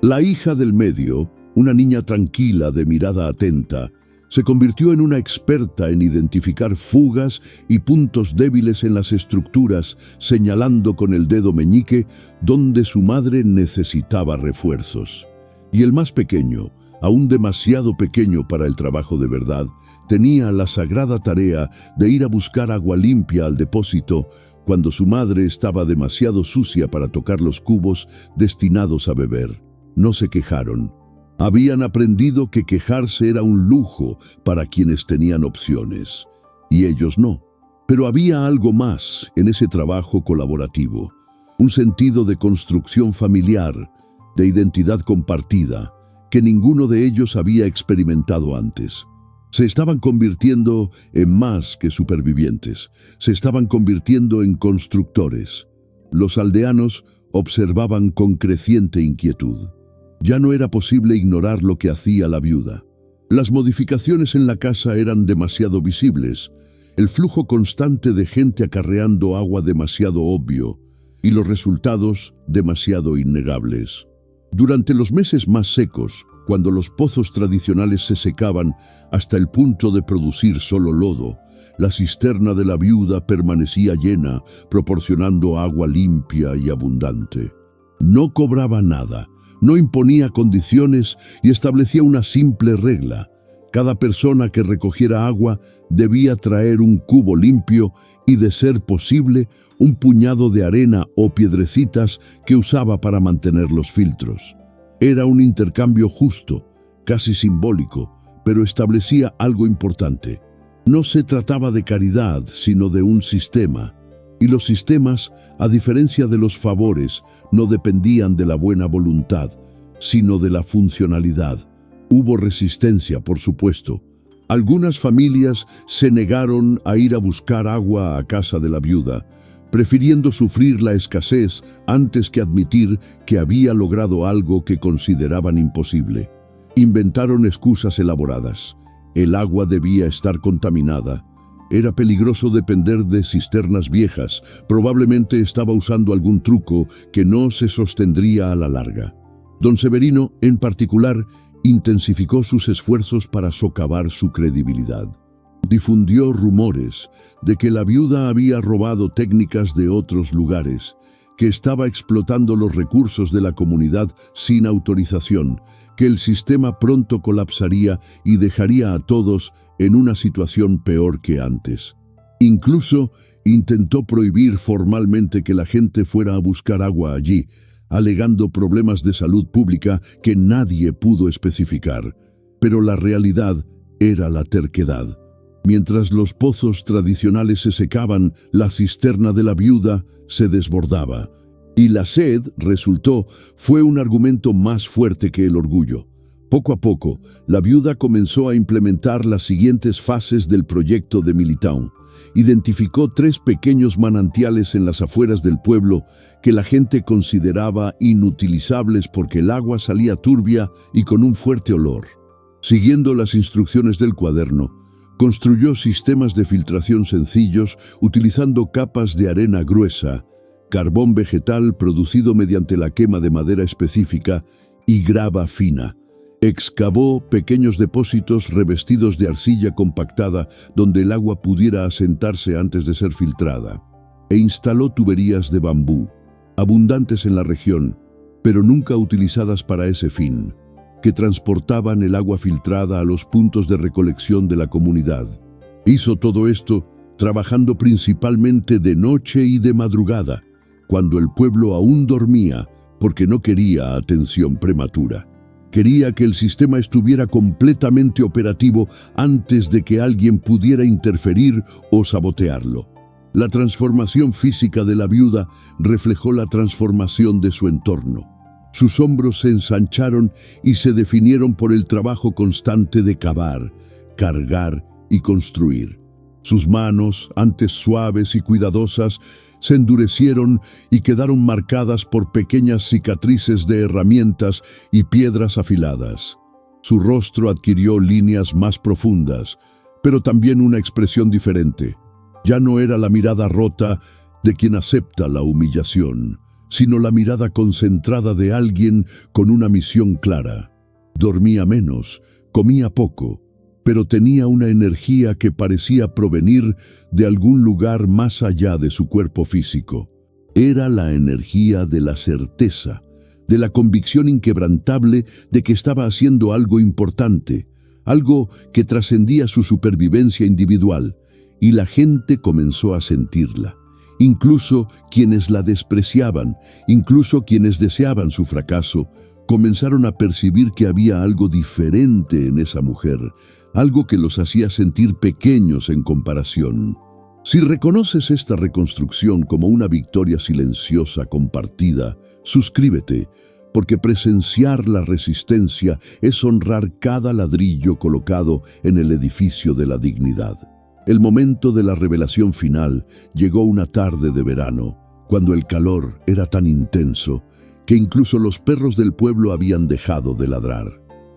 Speaker 1: La hija del medio, una niña tranquila de mirada atenta, se convirtió en una experta en identificar fugas y puntos débiles en las estructuras, señalando con el dedo meñique donde su madre necesitaba refuerzos. Y el más pequeño, aún demasiado pequeño para el trabajo de verdad, tenía la sagrada tarea de ir a buscar agua limpia al depósito cuando su madre estaba demasiado sucia para tocar los cubos destinados a beber. No se quejaron. Habían aprendido que quejarse era un lujo para quienes tenían opciones, y ellos no. Pero había algo más en ese trabajo colaborativo, un sentido de construcción familiar, de identidad compartida, que ninguno de ellos había experimentado antes. Se estaban convirtiendo en más que supervivientes, se estaban convirtiendo en constructores. Los aldeanos observaban con creciente inquietud. Ya no era posible ignorar lo que hacía la viuda. Las modificaciones en la casa eran demasiado visibles, el flujo constante de gente acarreando agua demasiado obvio, y los resultados demasiado innegables. Durante los meses más secos, cuando los pozos tradicionales se secaban hasta el punto de producir solo lodo, la cisterna de la viuda permanecía llena, proporcionando agua limpia y abundante. No cobraba nada, no imponía condiciones y establecía una simple regla. Cada persona que recogiera agua debía traer un cubo limpio y, de ser posible, un puñado de arena o piedrecitas que usaba para mantener los filtros. Era un intercambio justo, casi simbólico, pero establecía algo importante. No se trataba de caridad, sino de un sistema. Y los sistemas, a diferencia de los favores, no dependían de la buena voluntad, sino de la funcionalidad. Hubo resistencia, por supuesto. Algunas familias se negaron a ir a buscar agua a casa de la viuda, prefiriendo sufrir la escasez antes que admitir que había logrado algo que consideraban imposible. Inventaron excusas elaboradas. El agua debía estar contaminada. Era peligroso depender de cisternas viejas. Probablemente estaba usando algún truco que no se sostendría a la larga. Don Severino, en particular, intensificó sus esfuerzos para socavar su credibilidad. Difundió rumores de que la viuda había robado técnicas de otros lugares, que estaba explotando los recursos de la comunidad sin autorización, que el sistema pronto colapsaría y dejaría a todos en una situación peor que antes. Incluso intentó prohibir formalmente que la gente fuera a buscar agua allí, alegando problemas de salud pública que nadie pudo especificar. Pero la realidad era la terquedad. Mientras los pozos tradicionales se secaban, la cisterna de la viuda se desbordaba. Y la sed, resultó, fue un argumento más fuerte que el orgullo. Poco a poco, la viuda comenzó a implementar las siguientes fases del proyecto de Milltown. Identificó 3 pequeños manantiales en las afueras del pueblo que la gente consideraba inutilizables porque el agua salía turbia y con un fuerte olor. Siguiendo las instrucciones del cuaderno, construyó sistemas de filtración sencillos utilizando capas de arena gruesa, carbón vegetal producido mediante la quema de madera específica y grava fina. Excavó pequeños depósitos revestidos de arcilla compactada donde el agua pudiera asentarse antes de ser filtrada, e instaló tuberías de bambú, abundantes en la región, pero nunca utilizadas para ese fin. que transportaban el agua filtrada a los puntos de recolección de la comunidad. Hizo todo esto trabajando principalmente de noche y de madrugada, cuando el pueblo aún dormía, porque no quería atención prematura. Quería que el sistema estuviera completamente operativo antes de que alguien pudiera interferir o sabotearlo. La transformación física de la viuda reflejó la transformación de su entorno. Sus hombros se ensancharon y se definieron por el trabajo constante de cavar, cargar y construir. Sus manos, antes suaves y cuidadosas, se endurecieron y quedaron marcadas por pequeñas cicatrices de herramientas y piedras afiladas. Su rostro adquirió líneas más profundas, pero también una expresión diferente. Ya no era la mirada rota de quien acepta la humillación, sino la mirada concentrada de alguien con una misión clara. Dormía menos, comía poco, pero tenía una energía que parecía provenir de algún lugar más allá de su cuerpo físico. Era la energía de la certeza, de la convicción inquebrantable de que estaba haciendo algo importante, algo que trascendía su supervivencia individual, y la gente comenzó a sentirla. Incluso quienes la despreciaban, incluso quienes deseaban su fracaso, comenzaron a percibir que había algo diferente en esa mujer, algo que los hacía sentir pequeños en comparación. Si reconoces esta reconstrucción como una victoria silenciosa compartida, suscríbete, porque presenciar la resistencia es honrar cada ladrillo colocado en el edificio de la dignidad. El momento de la revelación final llegó una tarde de verano, cuando el calor era tan intenso que incluso los perros del pueblo habían dejado de ladrar.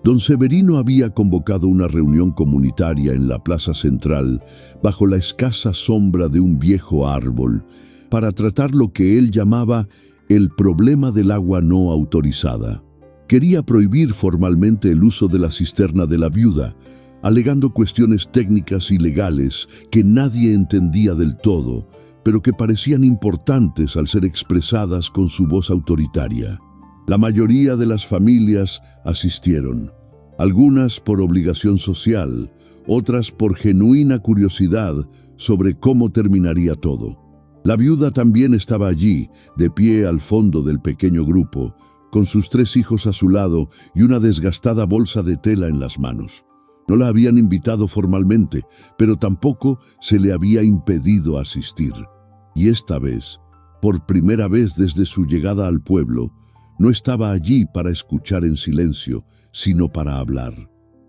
Speaker 1: Don Severino había convocado una reunión comunitaria en la plaza central, bajo la escasa sombra de un viejo árbol, para tratar lo que él llamaba el problema del agua no autorizada. Quería prohibir formalmente el uso de la cisterna de la viuda, alegando cuestiones técnicas y legales que nadie entendía del todo, pero que parecían importantes al ser expresadas con su voz autoritaria. La mayoría de las familias asistieron, algunas por obligación social, otras por genuina curiosidad sobre cómo terminaría todo. La viuda también estaba allí, de pie al fondo del pequeño grupo, con sus 3 hijos a su lado y una desgastada bolsa de tela en las manos. No la habían invitado formalmente, pero tampoco se le había impedido asistir. Y esta vez, por primera vez desde su llegada al pueblo, no estaba allí para escuchar en silencio, sino para hablar.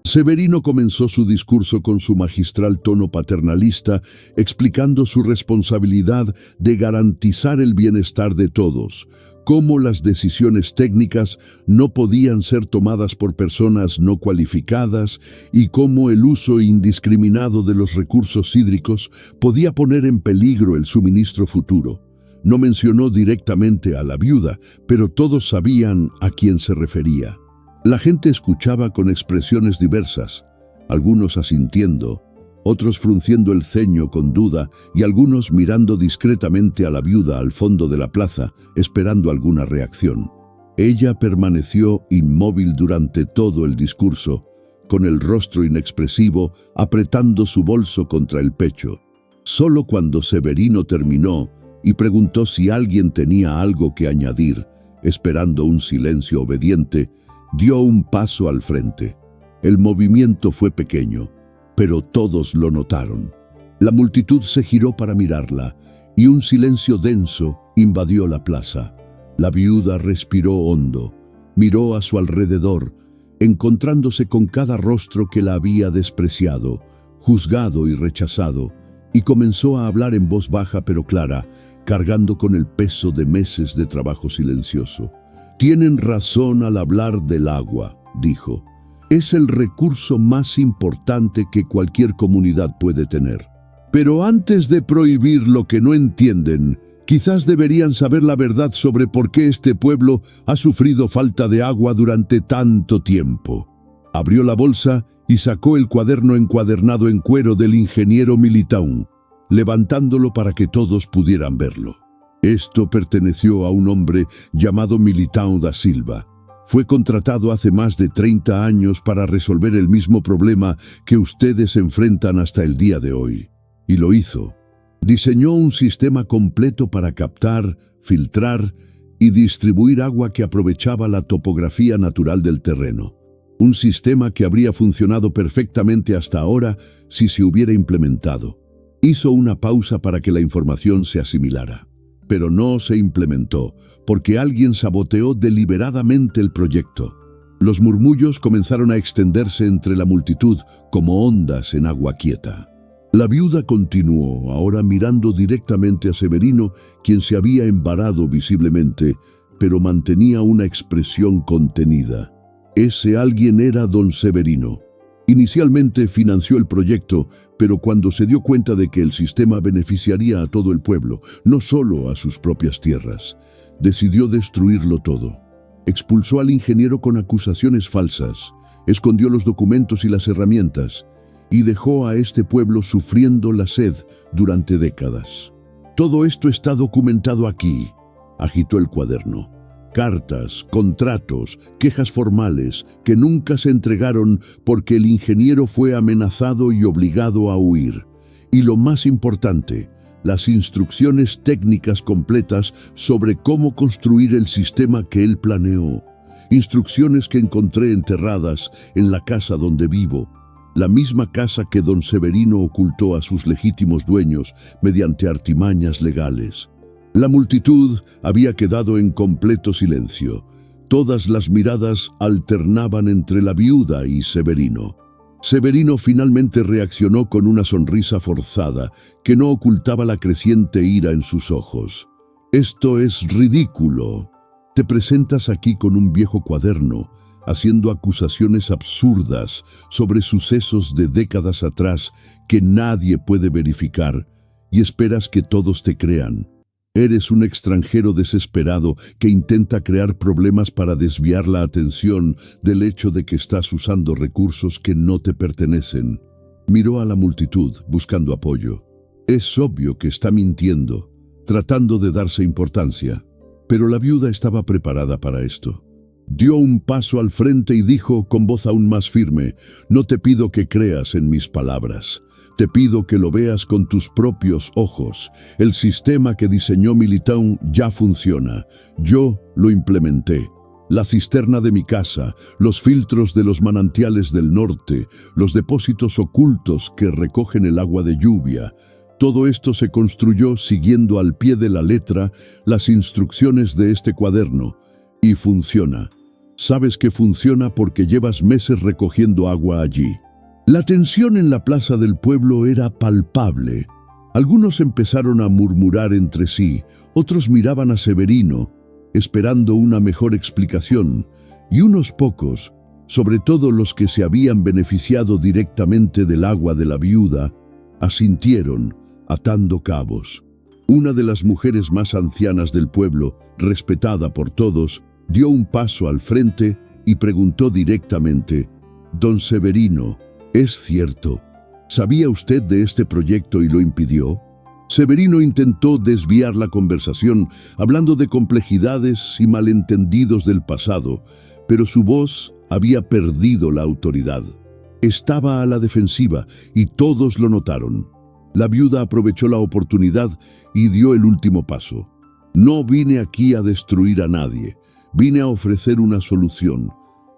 Speaker 1: Severino comenzó su discurso con su magistral tono paternalista, explicando su responsabilidad de garantizar el bienestar de todos, cómo las decisiones técnicas no podían ser tomadas por personas no cualificadas y cómo el uso indiscriminado de los recursos hídricos podía poner en peligro el suministro futuro. No mencionó directamente a la viuda, pero todos sabían a quién se refería. La gente escuchaba con expresiones diversas, algunos asintiendo, otros frunciendo el ceño con duda y algunos mirando discretamente a la viuda al fondo de la plaza, esperando alguna reacción. Ella permaneció inmóvil durante todo el discurso, con el rostro inexpresivo, apretando su bolso contra el pecho. Solo cuando Severino terminó y preguntó si alguien tenía algo que añadir, esperando un silencio obediente, dio un paso al frente. El movimiento fue pequeño, pero todos lo notaron. La multitud se giró para mirarla, y un silencio denso invadió la plaza. La viuda respiró hondo, miró a su alrededor, encontrándose con cada rostro que la había despreciado, juzgado y rechazado, y comenzó a hablar en voz baja pero clara, cargando con el peso de meses de trabajo silencioso. «Tienen razón al hablar del agua», dijo. «Es el recurso más importante que cualquier comunidad puede tener. Pero antes de prohibir lo que no entienden, quizás deberían saber la verdad sobre por qué este pueblo ha sufrido falta de agua durante tanto tiempo». Abrió la bolsa y sacó el cuaderno encuadernado en cuero del ingeniero Militão, levantándolo para que todos pudieran verlo. Esto perteneció a un hombre llamado Militão da Silva. Fue contratado hace más de 30 años para resolver el mismo problema que ustedes enfrentan hasta el día de hoy. Y lo hizo. Diseñó un sistema completo para captar, filtrar y distribuir agua que aprovechaba la topografía natural del terreno. Un sistema que habría funcionado perfectamente hasta ahora si se hubiera implementado. Hizo una pausa para que la información se asimilara. Pero no se implementó, porque alguien saboteó deliberadamente el proyecto. Los murmullos comenzaron a extenderse entre la multitud como ondas en agua quieta. La viuda continuó, ahora mirando directamente a Severino, quien se había embarado visiblemente, pero mantenía una expresión contenida. Ese alguien era don Severino. Inicialmente financió el proyecto, pero cuando se dio cuenta de que el sistema beneficiaría a todo el pueblo, no solo a sus propias tierras, decidió destruirlo todo. Expulsó al ingeniero con acusaciones falsas, escondió los documentos y las herramientas, y dejó a este pueblo sufriendo la sed durante décadas. Todo esto está documentado aquí. Agitó el cuaderno. Cartas, contratos, quejas formales que nunca se entregaron porque el ingeniero fue amenazado y obligado a huir. Y lo más importante, las instrucciones técnicas completas sobre cómo construir el sistema que él planeó. Instrucciones que encontré enterradas en la casa donde vivo. La misma casa que don Severino ocultó a sus legítimos dueños mediante artimañas legales. La multitud había quedado en completo silencio. Todas las miradas alternaban entre la viuda y Severino. Severino finalmente reaccionó con una sonrisa forzada que no ocultaba la creciente ira en sus ojos. «Esto es ridículo. Te presentas aquí con un viejo cuaderno, haciendo acusaciones absurdas sobre sucesos de décadas atrás que nadie puede verificar, y esperas que todos te crean. Eres un extranjero desesperado que intenta crear problemas para desviar la atención del hecho de que estás usando recursos que no te pertenecen». Miró a la multitud buscando apoyo. Es obvio que está mintiendo, tratando de darse importancia, pero la viuda estaba preparada para esto. Dio un paso al frente y dijo con voz aún más firme: «No te pido que creas en mis palabras. Te pido que lo veas con tus propios ojos. El sistema que diseñó Militown ya funciona. Yo lo implementé. La cisterna de mi casa, los filtros de los manantiales del norte, los depósitos ocultos que recogen el agua de lluvia. Todo esto se construyó siguiendo al pie de la letra las instrucciones de este cuaderno. Y funciona. Sabes que funciona porque llevas meses recogiendo agua allí». La tensión en la plaza del pueblo era palpable. Algunos empezaron a murmurar entre sí, otros miraban a Severino, esperando una mejor explicación, y unos pocos, sobre todo los que se habían beneficiado directamente del agua de la viuda, asintieron, atando cabos. Una de las mujeres más ancianas del pueblo, respetada por todos, dio un paso al frente y preguntó directamente: «Don Severino, ¿es cierto? ¿Sabía usted de este proyecto y lo impidió?». Severino intentó desviar la conversación, hablando de complejidades y malentendidos del pasado, pero su voz había perdido la autoridad. Estaba a la defensiva y todos lo notaron. La viuda aprovechó la oportunidad y dio el último paso. «No vine aquí a destruir a nadie. Vine a ofrecer una solución.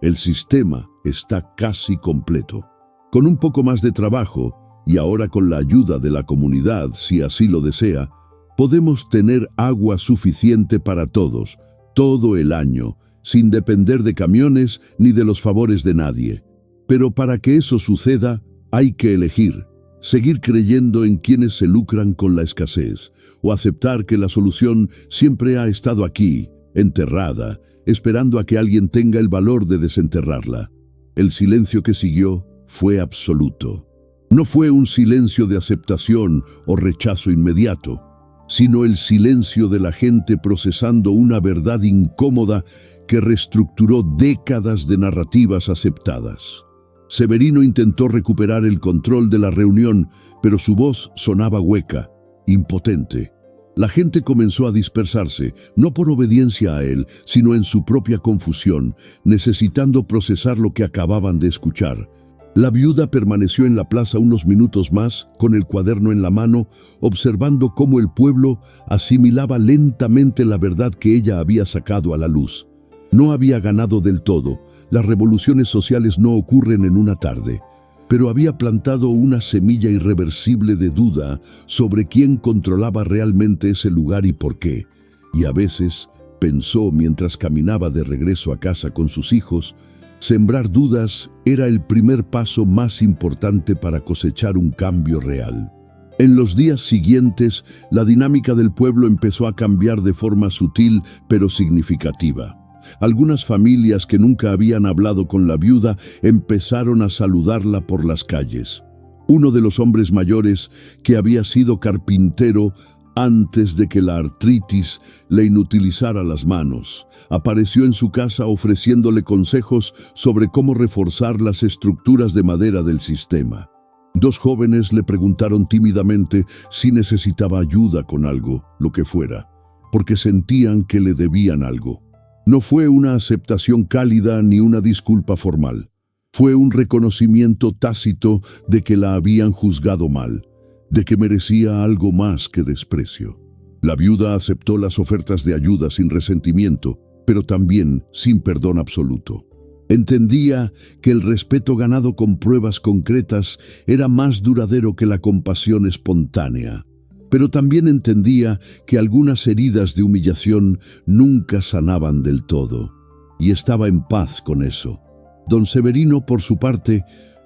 Speaker 1: El sistema está casi completo. Con un poco más de trabajo, y ahora con la ayuda de la comunidad, si así lo desea, podemos tener agua suficiente para todos, todo el año, sin depender de camiones ni de los favores de nadie. Pero para que eso suceda, hay que elegir. Seguir creyendo en quienes se lucran con la escasez, o aceptar que la solución siempre ha estado aquí, enterrada, esperando a que alguien tenga el valor de desenterrarla». El silencio que siguió fue absoluto. No fue un silencio de aceptación o rechazo inmediato, sino el silencio de la gente procesando una verdad incómoda que reestructuró décadas de narrativas aceptadas. Severino intentó recuperar el control de la reunión, pero su voz sonaba hueca, impotente. La gente comenzó a dispersarse, no por obediencia a él, sino en su propia confusión, necesitando procesar lo que acababan de escuchar. La viuda permaneció en la plaza unos minutos más, con el cuaderno en la mano, observando cómo el pueblo asimilaba lentamente la verdad que ella había sacado a la luz. No había ganado del todo, las revoluciones sociales no ocurren en una tarde, pero había plantado una semilla irreversible de duda sobre quién controlaba realmente ese lugar y por qué. Y a veces, pensó mientras caminaba de regreso a casa con sus hijos, sembrar dudas era el primer paso más importante para cosechar un cambio real. En los días siguientes, la dinámica del pueblo empezó a cambiar de forma sutil pero significativa. Algunas familias que nunca habían hablado con la viuda empezaron a saludarla por las calles. Uno de los hombres mayores, que había sido carpintero antes de que la artritis le inutilizara las manos, apareció en su casa ofreciéndole consejos sobre cómo reforzar las estructuras de madera del sistema. Dos jóvenes le preguntaron tímidamente si necesitaba ayuda con algo, lo que fuera, porque sentían que le debían algo. No fue una aceptación cálida ni una disculpa formal. Fue un reconocimiento tácito de que la habían juzgado mal, de que merecía algo más que desprecio. La viuda aceptó las ofertas de ayuda sin resentimiento, pero también sin perdón absoluto. Entendía que el respeto ganado con pruebas concretas era más duradero que la compasión espontánea. Pero también entendía que algunas heridas de humillación nunca sanaban del todo, y estaba en paz con eso. Don Severino, por su parte,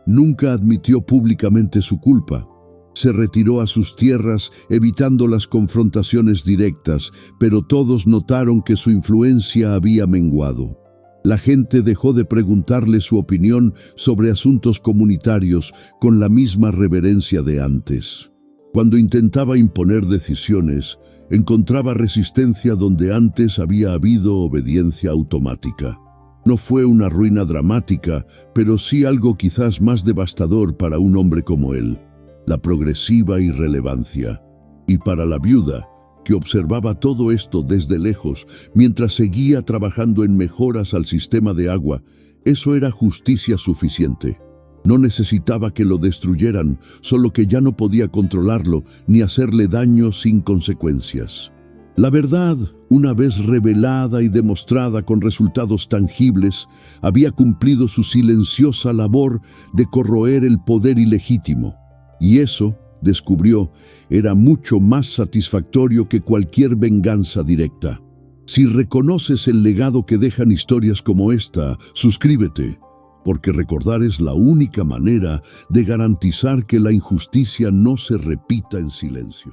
Speaker 1: nunca admitió públicamente su culpa. Se retiró a sus tierras, evitando las confrontaciones directas, pero todos notaron que su influencia había menguado. La gente dejó de preguntarle su opinión sobre asuntos comunitarios con la misma reverencia de antes. Cuando intentaba imponer decisiones, encontraba resistencia donde antes había habido obediencia automática. No fue una ruina dramática, pero sí algo quizás más devastador para un hombre como él: la progresiva irrelevancia. Y para la viuda, que observaba todo esto desde lejos, mientras seguía trabajando en mejoras al sistema de agua, eso era justicia suficiente. No necesitaba que lo destruyeran, solo que ya no podía controlarlo ni hacerle daño sin consecuencias. La verdad, una vez revelada y demostrada con resultados tangibles, había cumplido su silenciosa labor de corroer el poder ilegítimo. Y eso, descubrió, era mucho más satisfactorio que cualquier venganza directa. Si reconoces el legado que dejan historias como esta, suscríbete, porque recordar es la única manera de garantizar que la injusticia no se repita en silencio.